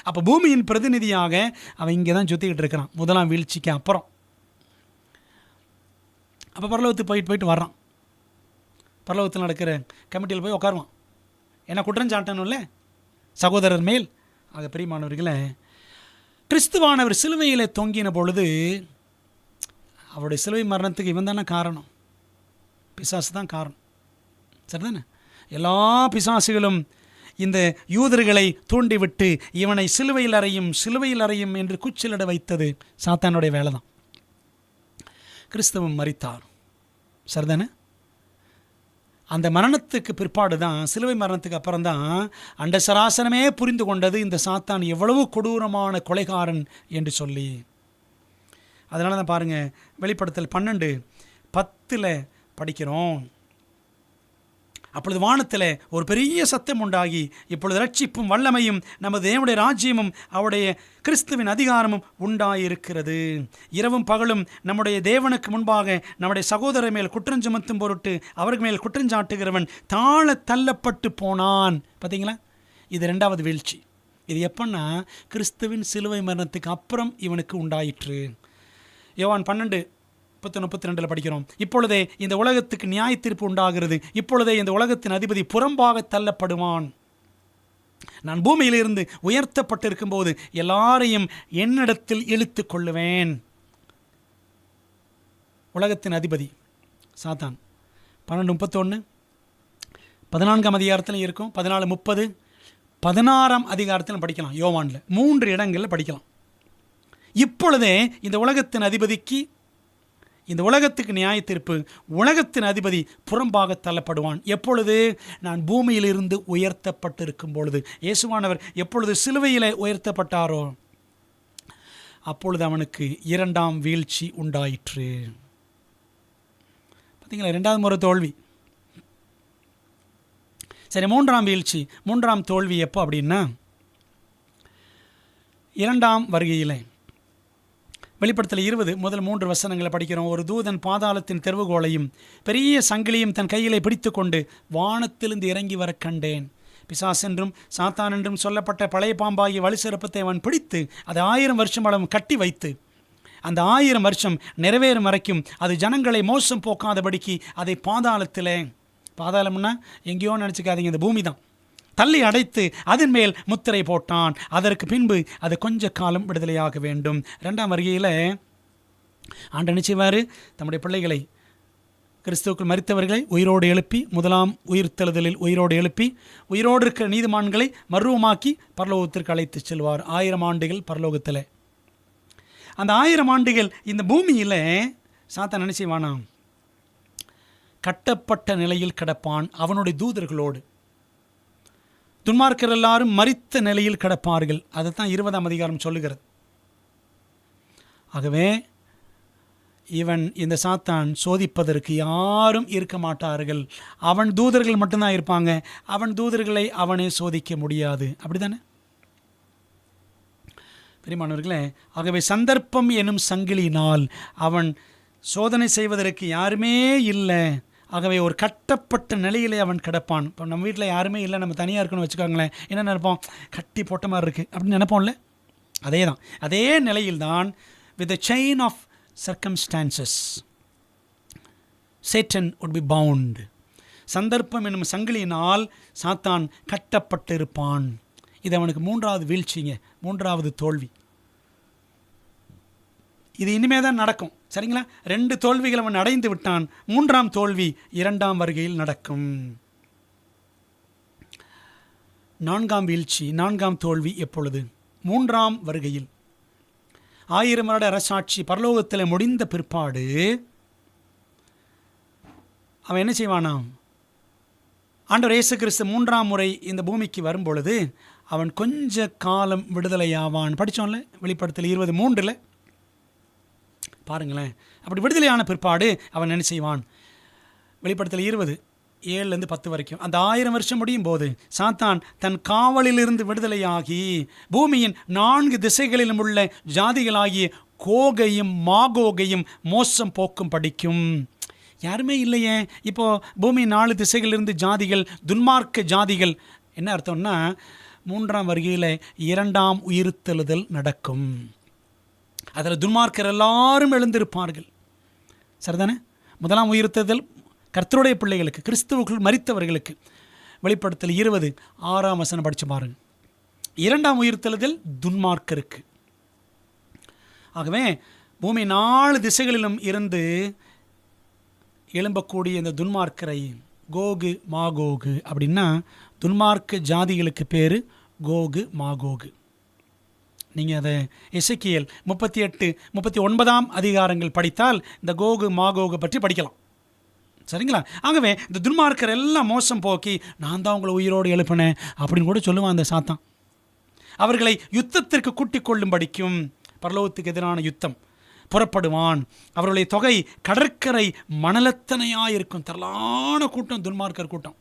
அப்போ பூமியின் பிரதிநிதியாக அவன் இங்கே தான் சுற்றிக்கிட்டு இருக்கிறான், முதலாம் வீழ்ச்சிக்கு அப்புறம். அப்போ பரலோகத்துக்கு போயிட்டு வர்றான். பரலோகத்தில் நடக்கிற கமிட்டியில் போய் உட்காருவான். ஏன்னா குற்றம் சாட்டணும்ல சகோதரர் மேல். ஆக பிரியமானவர்களே, கிறிஸ்துவானவர் சிலுவையில் தொங்கின பொழுது அவருடைய சிலுவை மரணத்துக்கு இவன் தானே காரணம், பிசாசு தான் காரணம். சரிதானே? எல்லா பிசாசுகளும் இந்த யூதர்களை தூண்டிவிட்டு இவனை சிலுவையில் அறையும் என்று கூச்சலிட வைத்தது சாத்தானுடைய வேலை தான். கிறிஸ்துவும் மரித்தார். சரிதானே? அந்த மரணத்துக்கு பிற்பாடு தான், சிலுவை மரணத்துக்கு அப்புறம் தான் அண்ட சராசரமே புரிந்து கொண்டது இந்த சாத்தான் எவ்வளவு கொடூரமான கொலைகாரன் என்று சொல்லி. அதனால தான் பாருங்கள், வெளிப்படுத்தல் 12:10 படிக்கிறோம். அப்பொழுது வானத்தில் ஒரு பெரிய சத்தம் உண்டாகி, இப்பொழுது ரட்சிப்பும் வல்லமையும் நமது தேவனுடைய ராஜ்யமும் அவருடைய கிறிஸ்துவின் அதிகாரமும் உண்டாயிருக்கிறது. இரவும் பகலும் நம்முடைய தேவனுக்கு முன்பாக நம்முடைய சகோதரர் மேல் குற்றஞ்சுமத்தும் பொருட்டு அவருக்கு மேல் குற்றஞ்சாட்டுகிறவன் தாழ தள்ளப்பட்டு போனான். பார்த்தீங்களா? இது 2வது வீழ்ச்சி. இது எப்பன்னா கிறிஸ்துவின் சிலுவை மரணத்துக்கு அப்புறம் இவனுக்கு உண்டாயிற்று. யோவான் 12:32 படிக்கிறோம். இப்பொழுதே இந்த உலகத்துக்கு நியாய தீர்ப்பு உண்டாகிறது. இப்பொழுதே இந்த உலகத்தின் அதிபதி புறம்பாக தள்ளப்படுவான். நான் பூமியிலிருந்து உயர்த்தப்பட்டிருக்கும் போது எல்லாரையும் என்னிடத்தில் இழுத்து கொள்ளுவேன். உலகத்தின் அதிபதி சாத்தான் 12:31 14ஆம் அதிகாரத்தில் இருக்கும், 14:30 16ஆம் அதிகாரத்தில் படிக்கலாம். யோவானில் 3 இடங்களில் படிக்கலாம். இப்பொழுதே இந்த உலகத்தின் அதிபதிக்கு, இந்த உலகத்துக்கு நியாய தீர்ப்பு, உலகத்தின் அதிபதி புறம்பாக தள்ளப்படுவான். எப்பொழுது? நான் பூமியிலிருந்து உயர்த்தப்பட்டிருக்கும் பொழுது. இயேசுவானவர் எப்பொழுது சிலுவையில் உயர்த்தப்பட்டாரோ அப்பொழுது அவனுக்கு 2ஆம் வீழ்ச்சி உண்டாயிற்று. பார்த்தீங்களா? 2வது முறை தோல்வி. சரி, 3ஆம் வீழ்ச்சி, 3ஆம் தோல்வி எப்போ அப்படின்னா, 2ஆம் வருகையில். வெளிப்படுத்தல் 20 முதல் 3 வசனங்களை படிக்கிறோம். ஒரு தூதன் பாதாளத்தின் தெருவுகோலையும் பெரிய சங்கிலியும் தன் கையிலே பிடித்து கொண்டு வானத்திலிருந்து இறங்கி வர கண்டேன். பிசாஸ் என்றும் சாத்தான் என்றும் சொல்லப்பட்ட பழைய பாம்பாகிய வலுசெருப்பத்தை அவன் பிடித்து அதை 1000 வருஷம் அளவு கட்டி வைத்து, அந்த 1000 வருஷம் நிறைவேறும் வரைக்கும் அது ஜனங்களை மோசம் போக்காதபடிக்கு அதை பாதாளம்னா எங்கேயோ நினச்சிக்காதீங்க, இந்த பூமி தான், தள்ளி அடைத்து அதன் மேல் முத்திரை போட்டான். அதற்கு பின்பு அது கொஞ்ச காலம் விடுதலையாக வேண்டும். 2ஆம் வருகையில் ஆண்டு நிச்சயவாறு தம்முடைய பிள்ளைகளை, கிறிஸ்துவுக்குள் மரித்தவர்களை உயிரோடு எழுப்பி, முதலாம் உயிர்த்தெழுதலில் உயிரோடு எழுப்பி, உயிரோடு இருக்கிற நீதிமான்களை மர்வமாக்கி பரலோகத்திற்கு அழைத்து செல்வார். 1000 ஆண்டுகள் பரலோகத்தில். அந்த 1000 ஆண்டுகள் இந்த பூமியில் சாத்தான் நினைச்சுவானா, கட்டப்பட்ட நிலையில் கிடப்பான் அவனுடைய தூதர்களோடு. துன்மார்க்கர் எல்லாரும் மரித்த நிலையில் கிடப்பார்கள். அதைத்தான் 20ஆம் அதிகாரம் சொல்லுகிறது. ஆகவே இந்த சாத்தான் சோதிப்பதற்கு யாரும் இருக்க மாட்டார்கள். அவன் தூதர்கள் மட்டும்தான் இருப்பாங்க. அவன் தூதர்களை அவனே சோதிக்க முடியாது. அப்படித்தானே பிரியமானவர்களே? ஆகவே சந்தர்ப்பம் எனும் சங்கிலியினால் அவன் சோதனை செய்வதற்கு யாருமே இல்லை. ஆகவே ஒரு கட்டப்பட்ட நிலையிலே அவன் கிடப்பான். இப்போ நம்ம வீட்டில் யாருமே இல்லை, நம்ம தனியாக இருக்கணும்னு வச்சுக்கோங்களேன், என்ன நினைப்போம்? கட்டி போட்ட மாதிரி இருக்குது அப்படின்னு நினைப்போம்ல. அதே தான், அதே நிலையில்தான் with the chain of circumstances Satan would be bound. சந்தர்ப்பம் என்னும் சங்கிலியினால் சாத்தான் கட்டப்பட்டிருப்பான். இது அவனுக்கு 3வது வீழ்ச்சிங்க, 3வது தோல்வி. இது இனிமே தான் நடக்கும். சரிங்களா? 2 தோல்விகள் அவன் அடைந்து விட்டான். 3ஆம் தோல்வி 2ஆம் வருகையில் நடக்கும். 4ஆம் வீழ்ச்சி, 4ஆம் தோல்வி எப்பொழுது? 3ஆம் வருகையில். 1000 வருட அரசாட்சி பரலோகத்தில் முடிந்த பிற்பாடு அவன் என்ன செய்வானாம்? ஆண்டவர் இயேசு கிறிஸ்து 3ஆம் முறை இந்த பூமிக்கு வரும்பொழுது அவன் கொஞ்ச காலம் விடுதலையாவான். படித்தோம்ல வெளிப்படுத்தல் 23 பாருங்களேன். அப்படி விடுதலையான பிற்பாடு அவன் என்ன செய்வான்? வெளிப்படுத்தல் 20:7-10 வரைக்கும் அந்த 1000 வருஷம் முடியும் போது சாத்தான் தன் காவலிலிருந்து விடுதலையாகி பூமியின் 4 திசைகளிலும் உள்ள ஜாதிகளாகிய கோகையும் மாகோகையும் மோசம் போக்கும் படிக்கும். யாருமே இல்லையே. இப்போது பூமி 4 திசைகளிலிருந்து ஜாதிகள், துன்மார்க்க ஜாதிகள். என்ன அர்த்தம்னா 3ஆம் வருகையில் 2ஆம் உயிர்த்தெழுதல் நடக்கும். அதில் துன்மார்க்கர் எல்லாரும் எழுந்திருப்பார்கள். சரிதானே? 1ஆம் உயிர்த்தெழுதல் கர்த்தருடைய பிள்ளைகளுக்கு, கிறிஸ்துவுக்குள் மரித்தவர்களுக்கு. வெளிப்படுத்தல் 20:6 வசனம் படித்து பாருங்க. 2ஆம் உயிர்த்தெழுதல் துன்மார்க்கருக்கு. ஆகவே பூமி 4 திசைகளிலும் இருந்து எழும்பக்கூடிய இந்த துன்மார்க்கரை கோகு மாகோகு அப்படின்னா, துன்மார்க்க ஜாதிகளுக்கு பேர் கோகு மாகோகு. நீங்கள் அதை எசேக்கியேல் 38-39 அதிகாரங்கள் படித்தால் இந்த கோகு மாகோகு பற்றி படிக்கலாம். சரிங்களா? ஆகவே இந்த துன்மார்க்கர் எல்லாம் மோசம் போக்கி நான் தான் உங்களை உயிரோடு எழுப்பினேன் அப்படின்னு கூட சொல்லுவான் அந்த சாத்தான். அவர்களை யுத்தத்திற்கு கூட்டிக் கொள்ளும் படிக்கும் பரலோகத்துக்கு எதிரான யுத்தம் புறப்படுவான். அவருடைய தொகை கடற்கரை மணலத்தனையாக இருக்கும். திரளான கூட்டம், துன்மார்க்கர் கூட்டம்.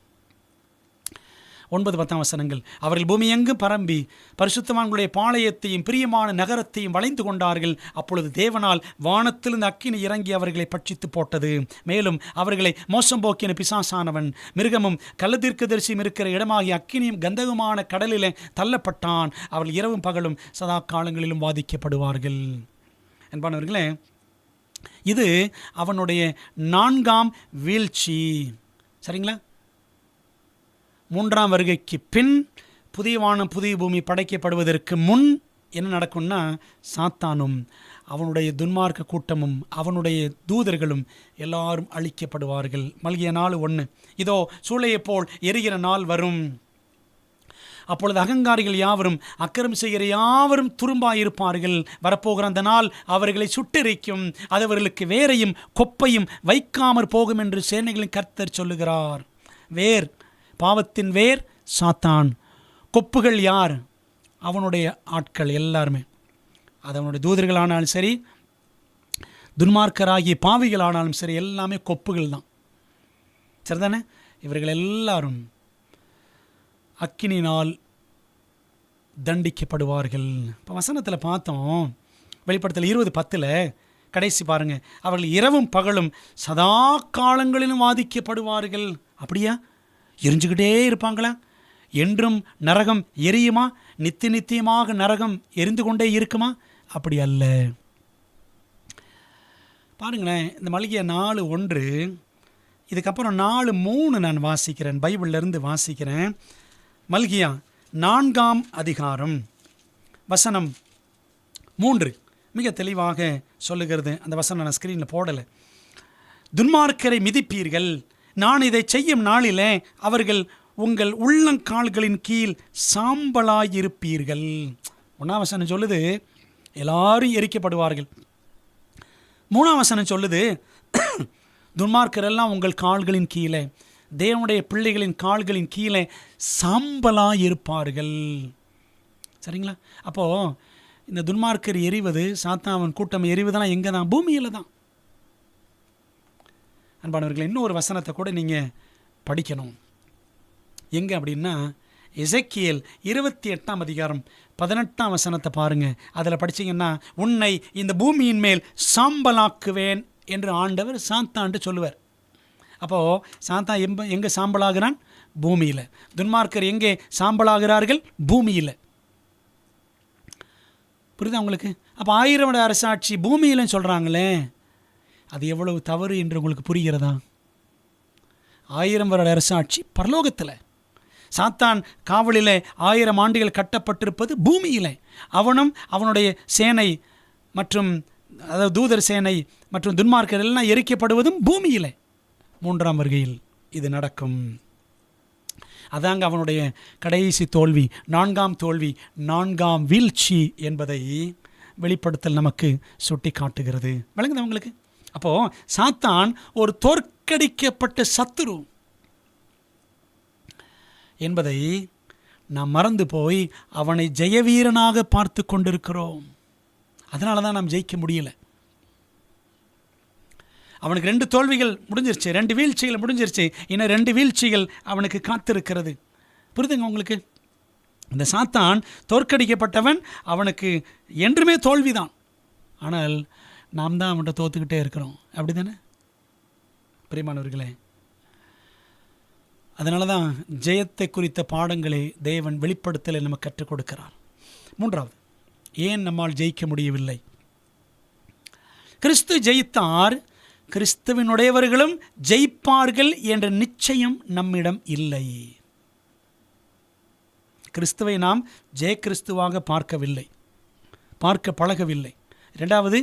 9-10 வசனங்கள். அவர்கள் பூமி எங்கும் பரம்பி பரிசுத்தவான்களுடைய பாளையத்தையும் பிரியமான நகரத்தையும் வளைந்து கொண்டார்கள். அப்பொழுது தேவனால் வானத்திலிருந்து அக்கினி இறங்கி அவர்களை பட்சித்து போட்டது. மேலும் அவர்களை மோசம் போக்கின பிசாசானவன் மிருகமும் கள்ளதீர்க்கதரிசியும் இருக்கிற இடமாகிய அக்கினியும் கந்தகமான கடலில் தள்ளப்பட்டான். அவர்கள் இரவும் பகலும் சதா காலங்களிலும் வாதிக்கப்படுவார்கள். என்பானவர்களே, இது அவனுடைய 4ஆம் வீழ்ச்சி. சரிங்களா? 3ஆம் வருகைக்கு பின் புதிய வானம் புதிய பூமி படைக்கப்படுவதற்கு முன் என்ன நடக்கும்னா, சாத்தானும் அவனுடைய துன்மார்க்க கூட்டமும் அவனுடைய தூதர்களும் எல்லாரும் அழிக்கப்படுவார்கள். மல்கியா 4:1. இதோ சூளையைப் போல் எரிகிற நாள் வரும். அப்பொழுது அகங்காரிகள் யாவரும் அக்கிரம் செய்கிற யாவரும் துரும்பாயிருப்பார்கள். வரப்போகிற அந்த நாள் அவர்களை சுட்டெரிக்கும். அது அவர்களுக்கு வேரையும் கொப்பையும் வைக்காமற் போகும் என்று சேனைகளின் கர்த்தர் சொல்லுகிறார். வேர், பாவத்தின் வேர் சாத்தான். கொப்புகள் யார்? அவனுடைய ஆட்கள் எல்லாருமே. அது அவனுடைய தூதர்களானாலும் சரி, துன்மார்க்கராகிய பாவிகளானாலும் சரி, எல்லாமே கொப்புகள் தான். சரிதானே? இவர்கள் எல்லாரும் அக்கினினால் தண்டிக்கப்படுவார்கள். இப்போ வசனத்தில் பார்த்தோம், வெளிப்படுத்தல் 20:10 கடைசி பாருங்க. அவர்கள் இரவும் பகலும் சதா காலங்களிலும் வாதிக்கப்படுவார்கள். அப்படியா? எரிஞ்சுக்கிட்டே இருப்பாங்களா? என்றும் நரகம் எரியுமா? நித்தியமாக நரகம் எரிந்து கொண்டே இருக்குமா? அப்படி அல்ல. பாருங்களேன், இந்த மல்கியா 4:1, இதுக்கப்புறம் 4:3 நான் வாசிக்கிறேன், பைபிளிலிருந்து வாசிக்கிறேன். மல்கியா 4ஆம் அதிகாரம் வசனம் 3 மிக தெளிவாக சொல்லுகிறது. அந்த வசனம் நான் ஸ்க்ரீனில் போடலை. துன்மார்க்கரை மிதிப்பீர்கள், நான் இதை செய்யும் நாளிலே அவர்கள் உங்கள் உள்ளங்கால்களின் கீழ் சாம்பலாயிருப்பீர்கள். 1ஆம் வசனம் சொல்லுது எல்லாரும் எரிக்கப்படுவார்கள். 3ஆம் வசனம் சொல்லுது துன்மார்க்கரெல்லாம் உங்கள் கால்களின் கீழே, தேவனுடைய பிள்ளைகளின் கால்களின் கீழே சாம்பலாயிருப்பார்கள். சரிங்களா? அப்போது இந்த துன்மார்க்கர் எரிவது, சாத்தாவன் கூட்டம் எரிவதெல்லாம் எங்கே தான்? பூமியில் தான். அன்பானவர்கள், இன்னொரு வசனத்தை கூட நீங்கள் படிக்கணும். எங்கே அப்படின்னா, எசேக்கியேல் 28ஆம் அதிகாரம் 18ஆம் வசனத்தை பாருங்கள். அதில் படித்தீங்கன்னா, உன்னை இந்த பூமியின் மேல் சாம்பலாக்குவேன் என்று ஆண்டவர் சாத்தான்ட்டு சொல்லுவார். அப்போது சாத்தான் எங்கே சாம்பலாகிறான்? பூமியில். துன்மார்க்கர் எங்கே சாம்பலாகிறார்கள்? பூமியில். புரியுதா உங்களுக்கு? அப்போ 1000 வருட அரசாட்சி பூமியில்னு சொல்கிறாங்களே, அது எவ்வளவு தவறு என்று உங்களுக்கு புரிகிறதா? 1000 வருட அரசாட்சி பரலோகத்தில். சாத்தான் காவலில் 1000 ஆண்டுகள் கட்டப்பட்டிருப்பது பூமியில். அவனும் அவனுடைய சேனை மற்றும் அதாவது தூதர் சேனை மற்றும் துன்மார்க்கர் எல்லாம் எரிக்கப்படுவதும் பூமியில். 3ஆம் வருகையில் இது நடக்கும். அதாங்க அவனுடைய கடைசி தோல்வி, 4ஆம் தோல்வி, 4ஆம் வீழ்ச்சி என்பதை வெளிப்படுத்தல் நமக்கு சுட்டி காட்டுகிறது. விளங்குது அவங்களுக்கு? அப்போது சாத்தான் ஒரு தோற்கடிக்கப்பட்ட சத்துரு என்பதை நாம் மறந்து போய் அவனை ஜெயவீரனாக பார்த்து கொண்டிருக்கிறோம். அதனால தான் நாம் ஜெயிக்க முடியல. அவனுக்கு 2 தோல்விகள் முடிஞ்சிருச்சு, 2 வீழ்ச்சிகள் முடிஞ்சிருச்சு, இன்னும் 2 வீழ்ச்சிகள் அவனுக்கு காத்திருக்கிறது. புரிதுங்க உங்களுக்கு? இந்த சாத்தான் தோற்கடிக்கப்பட்டவன், அவனுக்கு என்றுமே தோல்விதான். ஆனால் நாம் தான் அவன்கிட்ட தோற்றுக்கிட்டே இருக்கிறோம். அப்படி தானே பிரியமானவர்களே? அதனால தான் ஜெயத்தை குறித்த பாடங்களை தேவன் வெளிப்படுத்தலை நமக்கு கற்றுக் கொடுக்கிறார். 3வது, ஏன் நம்மால் ஜெயிக்க முடியவில்லை? கிறிஸ்து ஜெயித்தார், கிறிஸ்துவினுடையவர்களும் ஜெயிப்பார்கள் என்ற நிச்சயம் நம்மிடம் இல்லை. கிறிஸ்துவை நாம் ஜெய கிறிஸ்துவாக பார்க்கவில்லை, பார்க்க பழகவில்லை. 2வது,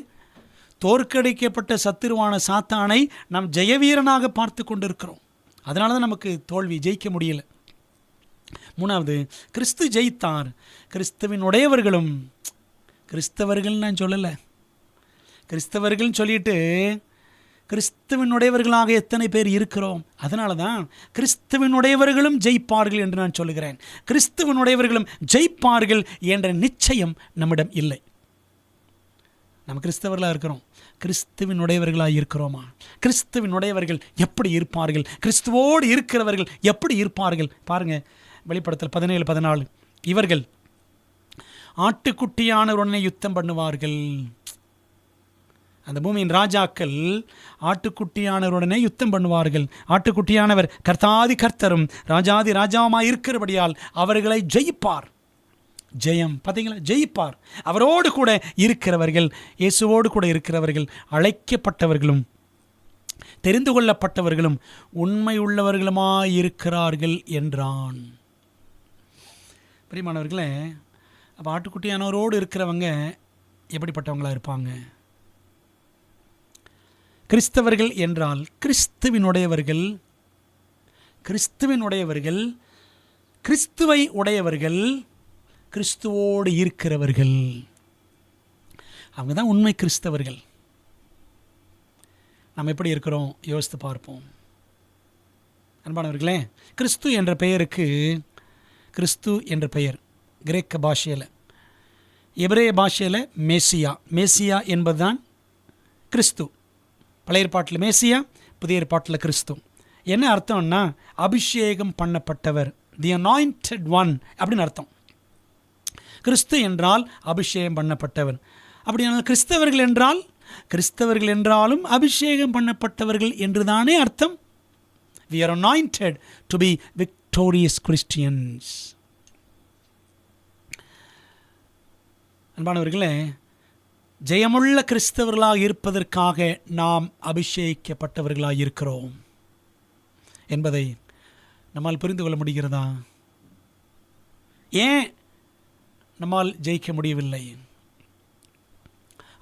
தோற்கடிக்கப்பட்ட சத்துருவான சாத்தானை நாம் ஜெயவீரனாக பார்த்து கொண்டிருக்கிறோம். அதனால தான் நமக்கு தோல்வி, ஜெயிக்க முடியல. 3வது, கிறிஸ்து ஜெயித்தார், கிறிஸ்துவினுடையவர்களும், கிறிஸ்தவர்கள் நான் சொல்லலை, கிறிஸ்தவர்கள் சொல்லிட்டு கிறிஸ்துவினுடையவர்களாக எத்தனை பேர் இருக்கிறோம்? அதனால தான் கிறிஸ்துவினுடையவர்களும் ஜெயிப்பார்கள் என்று நான் சொல்லுகிறேன். கிறிஸ்துவினுடையவர்களும் ஜெயிப்பார்கள் என்ற நிச்சயம் நம்மிடம் இல்லை. நம்ம கிறிஸ்தவர்களாக இருக்கிறோம், கிறிஸ்துவினுடையவர்களாக இருக்கிறோமா? கிறிஸ்துவினுடையவர்கள் எப்படி இருப்பார்கள்? கிறிஸ்துவோடு இருக்கிறவர்கள் எப்படி இருப்பார்கள்? பாருங்கள், வெளிப்படுத்தல் 17:14, இவர்கள் ஆட்டுக்குட்டியானவருடனே யுத்தம் பண்ணுவார்கள். அந்த பூமியின் ராஜாக்கள் ஆட்டுக்குட்டியானவருடனே யுத்தம் பண்ணுவார்கள். ஆட்டுக்குட்டியானவர் கர்த்தாதி கர்த்தரும் ராஜாதி ராஜாவுமாய் இருக்கிறபடியால் அவர்களை ஜெயிப்பார். ஜெயம், பார்த்தீங்களா? ஜெயிப்பார். அவரோடு கூட இருக்கிறவர்கள், இயேசுவோடு கூட இருக்கிறவர்கள், அழைக்கப்பட்டவர்களும் தெரிந்து கொள்ளப்பட்டவர்களும் உண்மையுள்ளவர்களுமாய் இருக்கிறார்கள் என்றான். பிரியமானவர்களே, அப்போ ஆட்டுக்குட்டியானவரோடு இருக்கிறவங்க எப்படிப்பட்டவங்களாக இருப்பாங்க? கிறிஸ்தவர்கள் என்றால் கிறிஸ்துவினுடையவர்கள், கிறிஸ்துவினுடையவர்கள், கிறிஸ்துவை உடையவர்கள், கிறிஸ்துவோடு இருக்கிறவர்கள், அவங்க தான் உண்மை கிறிஸ்தவர்கள். நாம் எப்படி இருக்கிறோம் யோசித்து பார்ப்போம். அன்பானவர்களே, கிறிஸ்து என்ற பெயருக்கு, கிறிஸ்து என்ற பெயர் கிரேக்க பாஷையில், எபிரேய பாஷையில் மேசியா, மேசியா என்பதுதான் கிறிஸ்து. பழைய ஏற்பாட்டில் மேசியா, புதிய ஏற்பாட்டில் கிறிஸ்து. என்ன அர்த்தம்னா அபிஷேகம் பண்ணப்பட்டவர், தி அனாயிண்டட் ஒன் அப்படின்னு அர்த்தம். கிறிஸ்து என்றால் அபிஷேகம் பண்ணப்பட்டவர். அப்படியானால் கிறிஸ்தவர்கள் என்றால், கிறிஸ்தவர்கள் என்றாலும் அபிஷேகம் பண்ணப்பட்டவர்கள் என்றுதானே அர்த்தம். we are anointed to be victorious Christians. அன்பானவர்களே, ஜெயமுள்ள கிறிஸ்தவர்களாக இருப்பதற்காக நாம் அபிஷேகிக்கப்பட்டவர்களாக இருக்கிறோம் என்பதை நம்மால் புரிந்து கொள்ள முடிகிறதா? ஏன் நம்மால் ஜெயிக்க முடியவில்லை?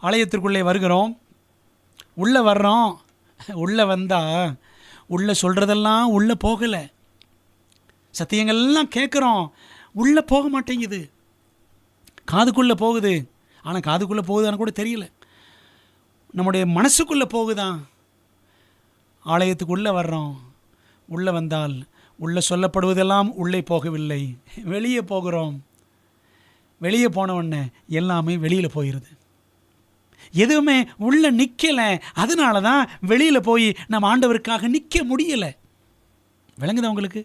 ஆலயத்திற்குள்ளே வருகிறோம், உள்ளே வர்றோம், உள்ளே வந்தால் உள்ளே சொல்கிறதெல்லாம் உள்ளே போகலை, சத்தியங்கள்லாம் கேட்குறோம், உள்ளே போக மாட்டேங்குது. காதுக்குள்ளே போகுது, ஆனால் காதுக்குள்ளே போகுதான்னு கூட தெரியல, நம்முடைய மனசுக்குள்ளே போகுதான். ஆலயத்துக்குள்ளே வர்றோம், உள்ளே வந்தால் உள்ளே சொல்லப்படுவதெல்லாம் உள்ளே போகவில்லை, வெளியே போகிறோம். வெளியே போனவுடனே எல்லாமே வெளியில் போயிடுது, எதுவுமே உள்ளே நிற்கலை. அதனால தான் வெளியில் போய் நம்ம ஆண்டவருக்காக நிற்க முடியலை. விளங்குதா உங்களுக்கு?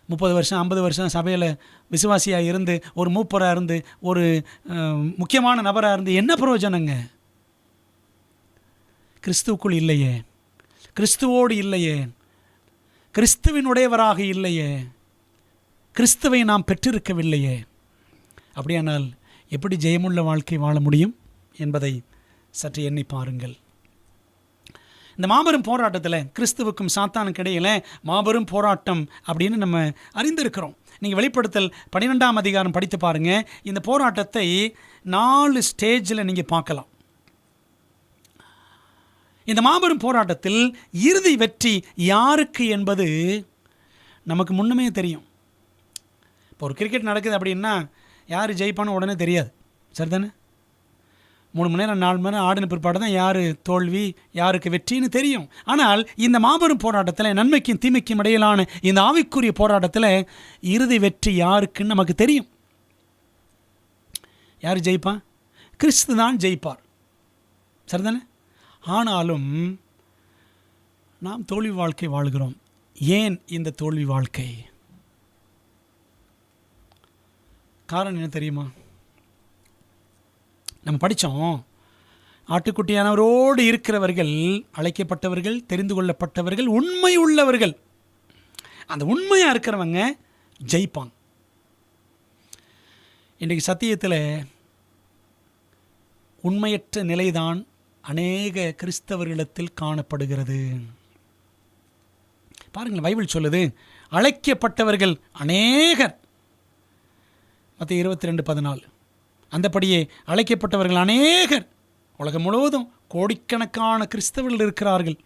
30 வருஷம் 50 வருஷம் சபையில் விசுவாசியாக இருந்து, ஒரு மூப்பராக இருந்து, ஒரு முக்கியமான நபராக இருந்து என்ன பிரயோஜனங்க? கிறிஸ்துவுக்குள் இல்லையே, கிறிஸ்துவோடு இல்லையே, கிறிஸ்துவினுடையவராக இல்லையே, கிறிஸ்துவை நாம் பெற்றிருக்கவில்லையே. அப்படியானால் எப்படி ஜெயமுள்ள வாழ்க்கை வாழ முடியும் என்பதை சற்று எண்ணி பாருங்கள். இந்த மாபெரும் போராட்டத்தில் கிறிஸ்துவுக்கும் சாத்தானுக்கு இடையில் மாபெரும் போராட்டம் அப்படின்னு நம்ம அறிந்திருக்கிறோம். நீங்கள் வெளிப்படுத்தல் 12ஆம் அதிகாரம் படித்து பாருங்கள். இந்த போராட்டத்தை 4 ஸ்டேஜில் நீங்கள் பார்க்கலாம். இந்த மாபெரும் போராட்டத்தில் இறுதி வெற்றி யாருக்கு என்பது நமக்கு முன்னமே தெரியும். இப்போ ஒரு கிரிக்கெட் நடக்குது அப்படின்னா யார் ஜெயிப்பான்னு உடனே தெரியாது, சரிதானே? 3 மணி நேரம் 4 மணி நேரம் ஆடின பிற்பாடு தான் யார் தோல்வி யாருக்கு வெற்றின்னு தெரியும். ஆனால் இந்த மாபெரும் போராட்டத்தில், நன்மைக்கும் தீமைக்கும் இடையிலான இந்த ஆவிக்குரிய போராட்டத்தில் இறுதி வெற்றி யாருக்குன்னு நமக்கு தெரியும். யார் ஜெயிப்பான்? கிறிஸ்து தான் ஜெயிப்பார், சரிதானே? ஆனாலும் நாம் தோல்வி வாழ்க்கை வாழ்கிறோம். ஏன் இந்த தோல்வி வாழ்க்கை? காரணம் என்ன தெரியுமா? நம்ம படித்தோம், ஆட்டுக்குட்டியானவரோடு இருக்கிறவர்கள், அழைக்கப்பட்டவர்கள், தெரிந்து கொள்ளப்பட்டவர்கள், உண்மை உள்ளவர்கள். அந்த உண்மையாக இருக்கிறவங்க ஜெயிப்பாங்க. இன்றைக்கு சத்தியத்தில் உண்மையற்ற நிலைதான் அநேக கிறிஸ்தவர்களிடத்தில் காணப்படுகிறது. பாருங்கள், பைபிள் சொல்லுது, அழைக்கப்பட்டவர்கள் அநேகர். மத்தேயு 22:14. அந்தபடியே அழைக்கப்பட்டவர்கள் அநேகர். உலகம் முழுவதும் கோடிக்கணக்கான கிறிஸ்தவர்கள் இருக்கிறார்கள்.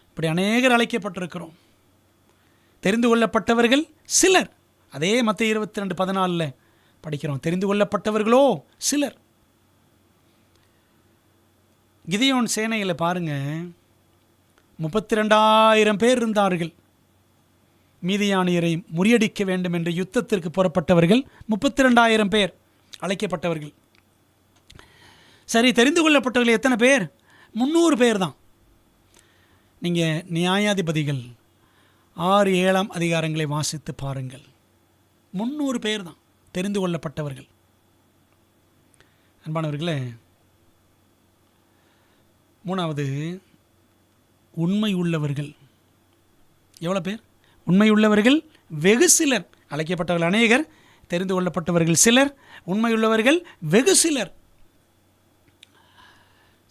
இப்படி அநேகர் அழைக்கப்பட்டிருக்கிறோம். தெரிந்து கொள்ளப்பட்டவர்கள் சிலர். அதே மத்தேயு 22:14 படிக்கிறோம். தெரிந்து கொள்ளப்பட்டவர்களோ சிலர். கிதியோன் சேனையில் பாருங்கள், 32,000 பேர் இருந்தார்கள். மீதியானியரை முறியடிக்க வேண்டும் என்று யுத்தத்திற்கு புறப்பட்டவர்கள் 32,000 பேர் அழைக்கப்பட்டவர்கள். சரி, தெரிந்து கொள்ளப்பட்டவர்கள் எத்தனை பேர்? 300 பேர் தான். நீங்கள் நியாயாதிபதிகள் 6-7 அதிகாரங்களை வாசித்து பாருங்கள். 300 பேர் தான் தெரிந்து கொள்ளப்பட்டவர்கள். அன்பானவர்களே, 3வது உண்மை உள்ளவர்கள். எவ்வளோ பேர்? உண்மை உள்ளவர்கள் வெகு சிலர். அழைக்கப்பட்டவர்கள் அநேகர், தெரிந்து கொள்ளப்பட்டவர்கள் சிலர், உண்மையுள்ளவர்கள் வெகு சிலர்.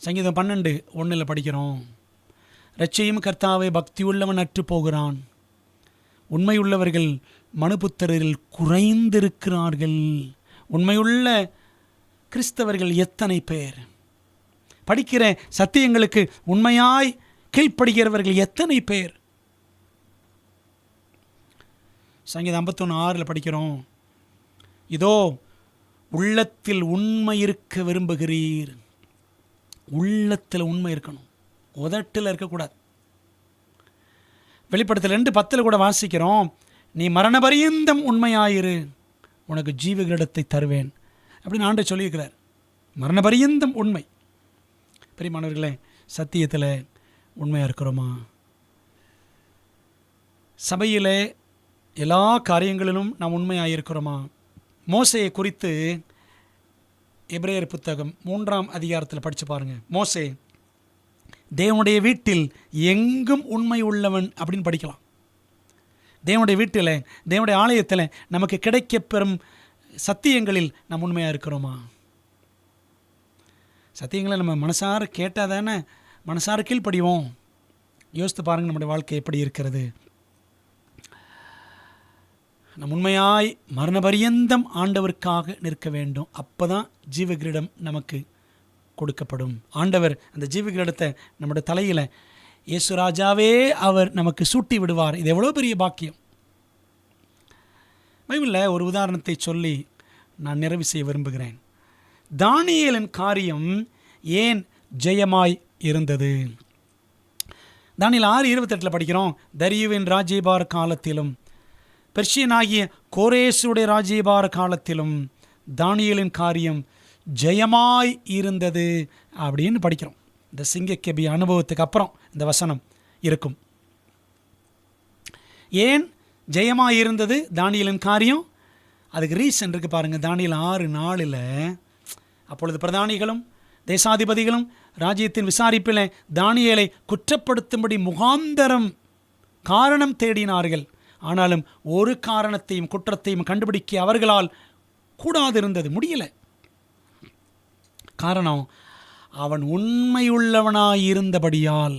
சங்கீதம் 12:1 படிக்கிறோம், இரட்சையும் கர்த்தாவை பக்தியுள்ளவன் அற்று போகிறான். உண்மையுள்ளவர்கள் மனுபுத்திரரில் குறைந்திருக்கிறார்கள். உண்மையுள்ள கிறிஸ்தவர்கள் எத்தனை பேர்? படிக்கிற சத்தியங்களுக்கு உண்மையாய் கீழ்ப்படுகிறவர்கள் எத்தனை பேர்? சங்கீதம் 51:6 படிக்கிறோம், இதோ உள்ளத்தில் உண்மை இருக்க விரும்புகிறீர். உள்ளத்தில் உண்மை இருக்கணும், உதட்டில் இருக்கக்கூடாது. வெளிப்படுத்தல் 2:10 கூட வாசிக்கிறோம், நீ மரண பரியந்தம் உண்மையாயிரு, உனக்கு ஜீவகிரீடத்தை தருவேன் அப்படின்னு ஆண்டவர் சொல்லியிருக்கிறார். மரண பரியந்தம் உண்மை. பிரியமானவர்களே, சத்தியத்தில் உண்மையாக இருக்கிறோமா? சபையிலே எல்லா காரியங்களிலும் நாம் உண்மையாக இருக்கிறோமா? மோசேயை குறித்து எபிரேயர் புத்தகம் 3ஆம் அதிகாரத்தில் படித்து பாருங்கள். மோசே தேவனுடைய வீட்டில் எங்கும் உண்மை உள்ளவன் அப்படின்னு படிக்கலாம். தேவனுடைய வீட்டில், தேவனுடைய ஆலயத்தில் நமக்கு கிடைக்கப்பெறும் சத்தியங்களில் நாம் உண்மையாக இருக்கிறோமா? சத்தியங்களை நம்ம மனசார கேட்டால் தானே மனசார கீழ்ப்படிவோம். யோசித்து பாருங்கள், நம்முடைய வாழ்க்கை எப்படி இருக்கிறது? நம் உண்மையாய் மரண பரியந்தம் ஆண்டவருக்காக நிற்க வேண்டும். அப்போ தான் ஜீவகிரீடம் நமக்கு கொடுக்கப்படும். ஆண்டவர் அந்த ஜீவகிரீடத்தை நம்முடைய தலையில் இயேசுராஜாவே அவர் நமக்கு சூட்டி விடுவார். இது எவ்வளோ பெரிய பாக்கியம்! பைபிளில் ஒரு உதாரணத்தை சொல்லி நான் நிறைவு செய்ய விரும்புகிறேன். தானியேலின் காரியம் ஏன் ஜெயமாய் இருந்தது? தானியேல் 6:28 படிக்கிறோம், தரியுவின் ராஜ்யபார காலத்திலும் பெர்ஷியனாகிய கோரேசுடைய ராஜ்யபார காலத்திலும் தானியேலின் காரியம் ஜெயமாய் இருந்தது அப்படின்னு படிக்கிறோம். இந்த சிங்கக்கெபி அனுபவத்துக்கு அப்புறம் இந்த வசனம் இருக்கும். ஏன் ஜெயமாய் இருந்தது தானியேலின் காரியம்? அதுக்கு ரீசன் இருக்கு பாருங்கள். தானியேல் 6:4 அப்பொழுது பிரதானிகளும் தேசாதிபதிகளும் ராஜ்யத்தின் விசாரிப்பில் தானியேலை குற்றப்படுத்தும்படி முகாந்தரம் காரணம் தேடினார்கள். ஆனாலும் ஒரு காரணத்தையும் குற்றத்தையும் கண்டுபிடிக்க அவர்களால் கூடாதிருந்தது, முடியலை. காரணம், அவன் உண்மையுள்ளவனாயிருந்தபடியால்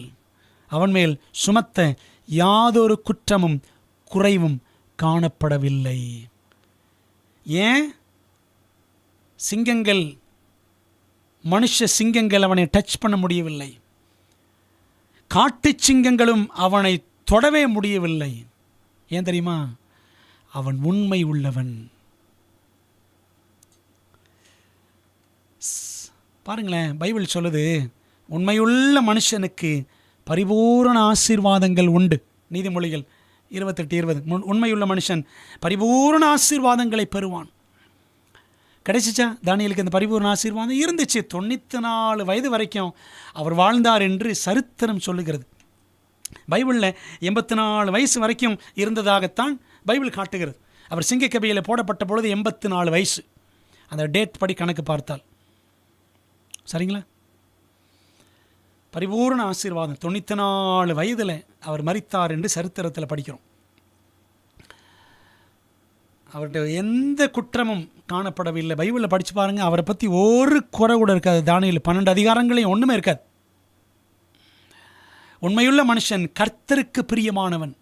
அவன் மேல் சுமத்த யாதொரு குற்றமும் குறைவும் காணப்படவில்லை. ஏன்? சிங்கங்கள், மனுஷ சிங்கங்கள் அவனை டச் பண்ண முடியவில்லை. காட்டு சிங்கங்களும் அவனை தொடவே முடியவில்லை. ஏன் தெரியுமா? அவன் உண்மை உள்ளவன். பாருங்களேன், பைபிள் சொல்லுது, உண்மையுள்ள மனுஷனுக்கு பரிபூரண ஆசீர்வாதங்கள் உண்டு. நீதிமொழிகள் 28:20. உண்மையுள்ள மனுஷன் பரிபூரண ஆசீர்வாதங்களை பெறுவான். கிடைச்சிச்சா தானியேலுக்கு அந்த பரிபூர்ண ஆசீர்வாதம்? இருந்துச்சு. 94 வயது வரைக்கும் அவர் வாழ்ந்தார் என்று சரித்திரம் சொல்லுகிறது. பைபிளில் 84 வயசு வரைக்கும் இருந்ததாகத்தான் பைபிள் காட்டுகிறது. அவர் சிங்கக்கபியில் போடப்பட்ட பொழுது 84 வயசு, அந்த டேட் படி கணக்கு பார்த்தால். சரிங்களா? பரிபூர்ண ஆசீர்வாதம். 94 வயதில் அவர் மரித்தார் என்று சரித்திரத்தில் படிக்கிறோம். அவர்கிட்ட எந்த குற்றமும் காணப்படவில்லை. பைபிளில் படித்து பாருங்கள், அவரை பற்றி ஒரு குறை கூட இருக்காது. தானியேல் 12 அதிகாரங்களையும் ஒன்றுமே இருக்காது. உண்மையுள்ள மனுஷன் கர்த்தருக்கு பிரியமானவன்.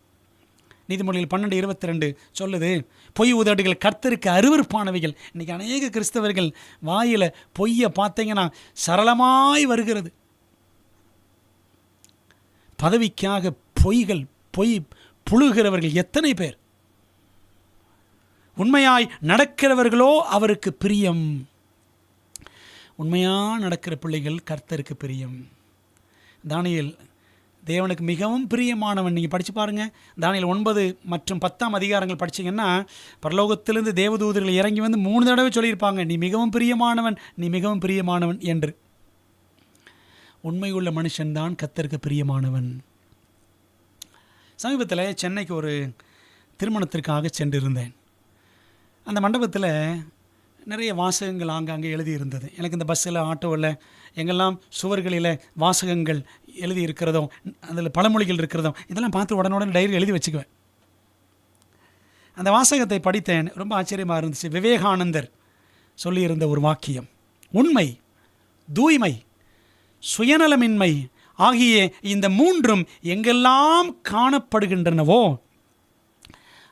நீதிமொழிகள் 12:22 சொல்லுது, பொய் உதடுகள் கர்த்தருக்கு அருவருப்பானவைகள். இன்றைக்கி அநேக கிறிஸ்தவர்கள் வாயில் பொய்யை பார்த்தீங்கன்னா சரளமாய் வருகிறது. பதவிக்காக பொய் புழுகிறவர்கள் எத்தனை பேர்! உண்மையாய் நடக்கிறவர்களோ அவருக்கு பிரியம். உண்மையாக நடக்கிற பிள்ளைகள் கர்த்தருக்கு பிரியம். தானியேல் தேவனுக்கு மிகவும் பிரியமானவன். நீங்கள் படித்து பாருங்கள், தானியேல் 9 மற்றும் 10 அதிகாரங்கள் படித்தீங்கன்னா பரலோகத்திலிருந்து தேவதூதர்கள் இறங்கி வந்து 3 தடவை சொல்லியிருப்பாங்க, நீ மிகவும் பிரியமானவன், நீ மிகவும் பிரியமானவன் என்று. உண்மையுள்ள மனுஷன்தான் கர்த்தருக்கு பிரியமானவன். சமீபத்தில் சென்னைக்கு ஒரு திருமணத்திற்காக சென்றிருந்தேன். அந்த மண்டபத்தில் நிறைய வாசகங்கள் ஆங்காங்கே எழுதியிருந்தது. எனக்கு இந்த பஸ்ஸில், ஆட்டோவில், எங்கெல்லாம் சுவர்களில் வாசகங்கள் எழுதி இருக்கிறதோ, அதில் பழமொழிகள் இருக்கிறதோ, இதெல்லாம் பார்த்து உடனுடன் டைரி எழுதி வச்சுக்குவேன். அந்த வாசகத்தை படித்தேன். ரொம்ப ஆச்சரியமாக இருந்துச்சு. விவேகானந்தர் சொல்லியிருந்த ஒரு வாக்கியம், உண்மை, தூய்மை, சுயநலமின்மை ஆகிய இந்த 3ம் எங்கெல்லாம் காணப்படுகின்றனவோ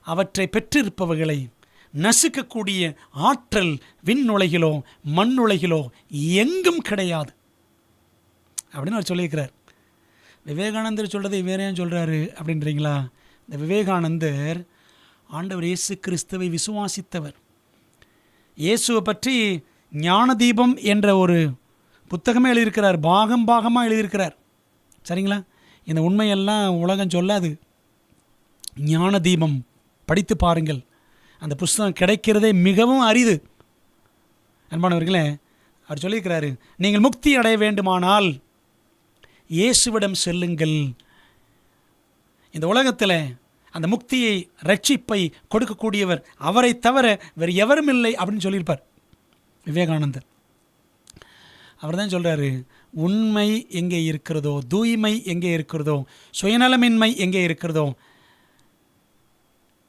அவற்றை பெற்றிருப்பவர்களை நசுக்கக்கூடிய ஆற்றல் விண்ணுலகிலோ மண்ணுலகிலோ எங்கும் கிடையாது அப்படின்னு அவர் சொல்லியிருக்கிறார். விவேகானந்தர் சொல்கிறதை வேற ஏன் சொல்கிறாரு அப்படின்றீங்களா? இந்த விவேகானந்தர் ஆண்டவர் இயேசு கிறிஸ்துவை விசுவாசித்தவர். இயேசுவை பற்றி ஞான தீபம் என்ற ஒரு புத்தகமே எழுதியிருக்கிறார். பாகமாக எழுதியிருக்கிறார். சரிங்களா? இந்த உண்மையெல்லாம் உலகம் சொல்லாது. ஞான தீபம் படித்து பாருங்கள். அந்த புஸ்தகம் கிடைக்கிறதே மிகவும் அரிது. அன்பானவர்களே, அவர் சொல்லியிருக்கிறாரு, நீங்கள் முக்தி அடைய வேண்டுமானால் இயேசுவிடம் செல்லுங்கள். இந்த உலகத்தில் அந்த முக்தியை, ரட்சிப்பை கொடுக்கக்கூடியவர் அவரை தவிர வேறு எவரும் இல்லை அப்படின்னு சொல்லியிருப்பார் விவேகானந்தர். அவர் தான் சொல்கிறாரு, உண்மை எங்கே இருக்கிறதோ, தூய்மை எங்கே இருக்கிறதோ, சுயநலமின்மை எங்கே இருக்கிறதோ,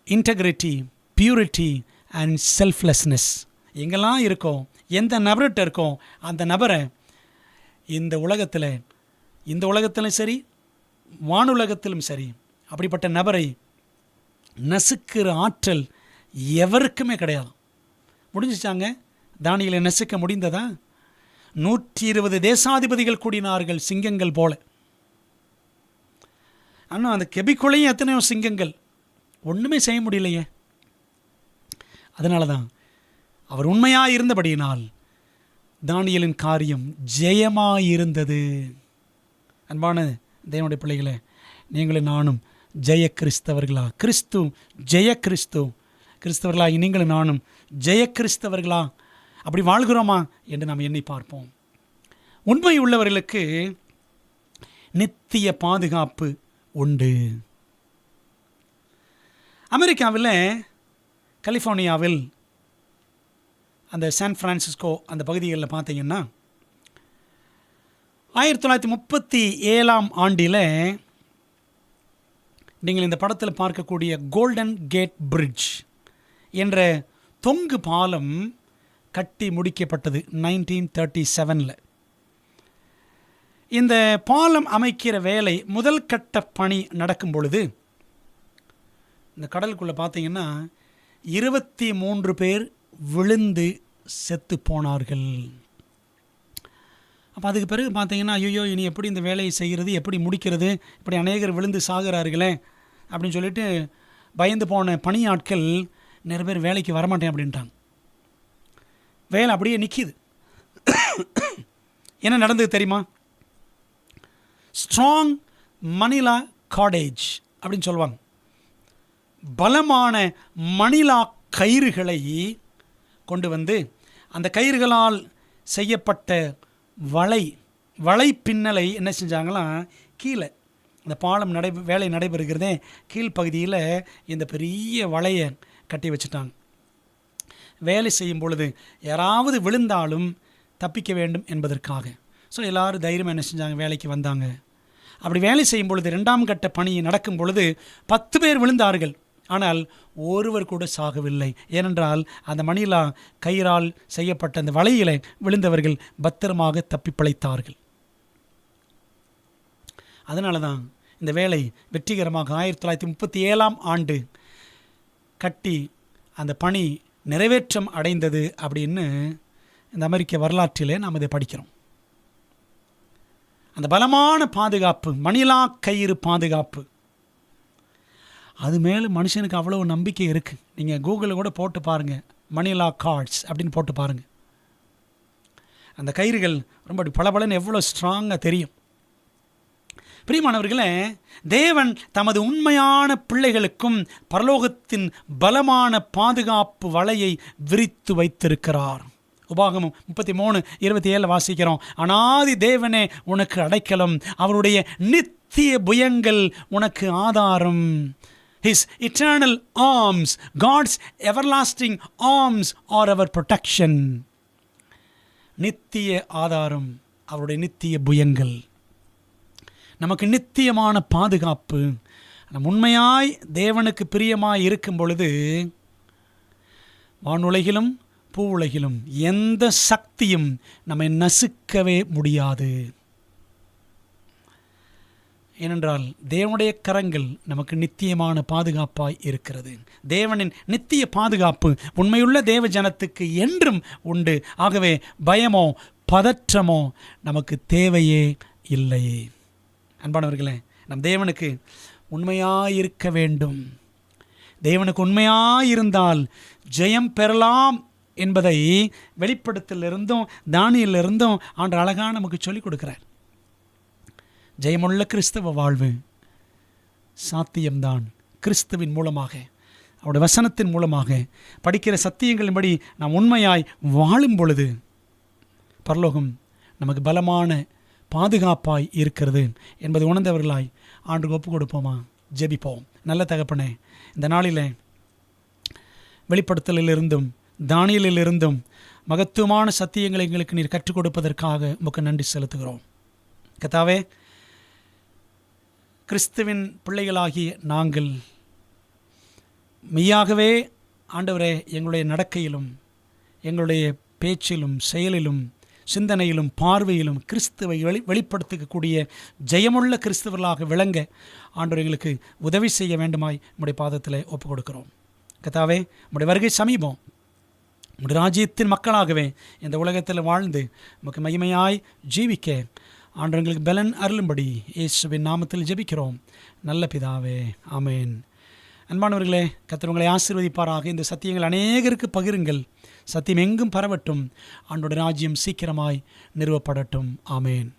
இன்டெகிரிட்டி, பியூரிட்டி அண்ட் செல்ஃப்லெஸ்னஸ் எங்கெல்லாம் இருக்கோ, எந்த நபர்கிட்ட இருக்கோ, அந்த நபரை இந்த உலகத்திலும் சரி, வானுலகத்திலும் சரி, அப்படிப்பட்ட நபரை நசுக்கிற ஆற்றல் எவருக்குமே கிடையாது. முடிஞ்சிச்சாங்க. தானியேலை நசுக்க முடிந்ததா? 120 தேசாதிபதிகள் கூடினார்கள் சிங்கங்கள் போல. ஆனால் அந்த கெபிக்குள்ளேயும் எத்தனையோ சிங்கங்கள், ஒன்றுமே செய்ய முடியலையே. அதனால தான் அவர் உண்மையாக இருந்தபடியினால் தானியேலின் காரியம் ஜெயமாயிருந்தது. அன்பான தேவனுடைய பிள்ளைகளே, நீங்களும் நானும் ஜெய கிறிஸ்தவர்களா? கிறிஸ்தவர்களாகி நீங்களும் நானும் ஜெய கிறிஸ்தவர்களா? அப்படி வாழ்கிறோமா என்று நாம் எண்ணி பார்ப்போம். உண்மை உள்ளவர்களுக்கு நித்திய பாதுகாப்பு உண்டு. அமெரிக்காவில் கலிஃபோர்னியாவில் அந்த சான் பிரான்சிஸ்கோ அந்த பகுதிகளில் பார்த்தீங்கன்னா 1937ஆம் ஆண்டில் நீங்கள் இந்த படத்தில் பார்க்கக்கூடிய கோல்டன் கேட் பிரிட்ஜ் என்ற தொங்கு பாலம் கட்டி முடிக்கப்பட்டது 1937. இந்த பாலம் அமைக்கிற வேலை முதல் கட்ட பணி நடக்கும் பொழுது இந்த கடலுக்குள்ளே பார்த்தீங்கன்னா 23 பேர் விழுந்து செத்து போனார்கள். அப்போ அதுக்கு பிறகு பார்த்தீங்கன்னா, ஐயோ இனி எப்படி இந்த வேலையை செய்கிறது, எப்படி முடிக்கிறது, இப்படி அநேகர் விழுந்து சாகிறார்களே அப்படின்னு சொல்லிட்டு பயந்து போன பணியாட்கள் நிறைய பேர் வேலைக்கு வரமாட்டேன் அப்படின்ட்டாங்க. வேலை அப்படியே நிற்கிது. என்ன நடந்தது தெரியுமா? ஸ்ட்ராங் மணிலா கார்டேஜ் அப்படின்னு சொல்லுவாங்க. பலமான மணிலா கயிறுகளை கொண்டு வந்து அந்த கயிறுகளால் செய்யப்பட்ட வலை பின்னலை என்ன செஞ்சாங்களாம், கீழே இந்த பாலம் வேலை நடைபெறுகிறதே கீழ்ப்பகுதியில் இந்த பெரிய வலையை கட்டி வச்சுட்டாங்க. வேலை செய்யும் பொழுது யாராவது விழுந்தாலும் தப்பிக்க வேண்டும் என்பதற்காக. ஸோ எல்லோரும் தைரியமாக என்ன செஞ்சாங்க, வேலைக்கு வந்தாங்க. அப்படி வேலை செய்யும் பொழுது 2ஆம் கட்ட பணி நடக்கும் பொழுது 10 பேர் விழுந்தார்கள். ஆனால் ஒருவர் கூட சாகவில்லை. ஏனென்றால் அந்த மணிலா கயிறால் செய்யப்பட்ட அந்த வலையில் விழுந்தவர்கள் பத்திரமாக தப்பி பிழைத்தார்கள். அதனால தான் இந்த வேலை வெற்றிகரமாக 1937ஆம் ஆண்டு கட்டி அந்த பணி நிறைவேற்றம் அடைந்தது அப்படின்னு இந்த அமெரிக்க வரலாற்றிலே நாம் இதை படிக்கிறோம். அந்த பலமான பாதுகாப்பு, மணிலா கயிறு பாதுகாப்பு, அது மேலே மனுஷனுக்கு அவ்வளோ நம்பிக்கை இருக்குது. நீங்கள் கூகுளில் கூட போட்டு பாருங்கள், மணிலா கார்ட்ஸ் அப்படின்னு போட்டு பாருங்கள். அந்த கயிறுகள் ரொம்ப பளபளன்னு எவ்வளோ ஸ்ட்ராங்காக தெரியும். பிரியமானவர்களே, தேவன் தமது உண்மையான பிள்ளைகளுக்கும் பரலோகத்தின் பலமான பாதுகாப்பு வலையை விரித்து வைத்திருக்கிறார். உபாகமம் 33:27 வாசிக்கிறோம். அனாதி தேவனே உனக்கு அடைக்கலம், அவருடைய நித்திய புயங்கள் உனக்கு ஆதாரம். His eternal arms, God's everlasting arms are our protection. நித்திய ஆதாரம், அவருடைய நித்திய புயங்கள், நமக்கு நித்தியமான பாதுகாப்பு. நம் உண்மையாய் தேவனுக்கு பிரியமாய் இருக்கும் பொழுது வானுலகிலும் பூ உலகிலும் எந்த சக்தியும் நம்மை நசுக்கவே முடியாது. ஏனென்றால் தேவனுடைய கரங்கள் நமக்கு நித்தியமான பாதுகாப்பாய் இருக்கிறது. தேவனின் நித்திய பாதுகாப்பு உண்மையுள்ள தேவ ஜனத்துக்கு என்றும் உண்டு. ஆகவே பயமோ பதற்றமோ நமக்கு தேவையே இல்லை. அன்பானவர்களே, நம் தேவனுக்கு உண்மையாயிருக்க வேண்டும். தேவனுக்கு உண்மையாயிருந்தால் ஜெயம் பெறலாம் என்பதை வெளிப்படுத்தலிருந்தும் தானியலிருந்தும் ஆண்டு அழகாக நமக்கு சொல்லிக் கொடுக்கிறார். ஜெயமுள்ள கிறிஸ்தவ வாழ்வு சாத்தியம்தான். கிறிஸ்துவின் மூலமாக, அவருடைய வசனத்தின் மூலமாக படிக்கிற சத்தியங்களின்படி நாம் உண்மையாய் வாழும் பொழுது பரலோகம் நமக்கு பலமான பாதுகாப்பாய் இருக்கிறது என்பது உணர்ந்தவர்களாய் ஆண்டுக்கு ஒப்பு கொடுப்போமா? ஜெபிப்போம். நல்ல தகப்பனே, இந்த நாளில் வெளிப்படுத்தலிலிருந்தும் தானியலிலிருந்தும் மகத்துவமான சத்தியங்களை எங்களுக்கு நீர் கற்றுக் கொடுப்பதற்காக உமக்கு நன்றி செலுத்துகிறோம். கர்த்தாவே, கிறிஸ்துவின் பிள்ளைகளாகிய நாங்கள் மெய்யாகவே ஆண்டவரே எங்களுடைய நடக்கையிலும் எங்களுடைய பேச்சிலும் செயலிலும் சிந்தனையிலும் பார்வையிலும் கிறிஸ்துவை வெளிப்படுத்தக்கூடிய ஜெயமுள்ள கிறிஸ்தவர்களாக விளங்க ஆண்டவர் எங்களுக்கு உதவி செய்ய வேண்டுமாய் உம்முடைய பாதத்தில் ஒப்புக் கொடுக்கிறோம். கர்த்தாவே, உம்முடைய வருகை சமீபம். உம்முடைய ராஜ்யத்தின் மக்களாகவே இந்த உலகத்தில் வாழ்ந்து நமக்கு மகிமையாய் ஜீவிக்க ஆண்டவர் எங்களுக்கு பலன் அருளும்படி இயேசுவின் நாமத்தில் ஜெபிக்கிறோம் நல்ல பிதாவே, ஆமேன். அன்பானவர்களே, கர்த்தர் உங்களை ஆசீர்வதிப்பாராக. இந்த சத்தியங்கள் அநேகருக்கு பகிருங்கள். சத்தியம் எங்கும் பரவட்டும். ஆண்டவருடைய ராஜ்யம் சீக்கிரமாய் நிறுவப்படட்டும். ஆமேன்.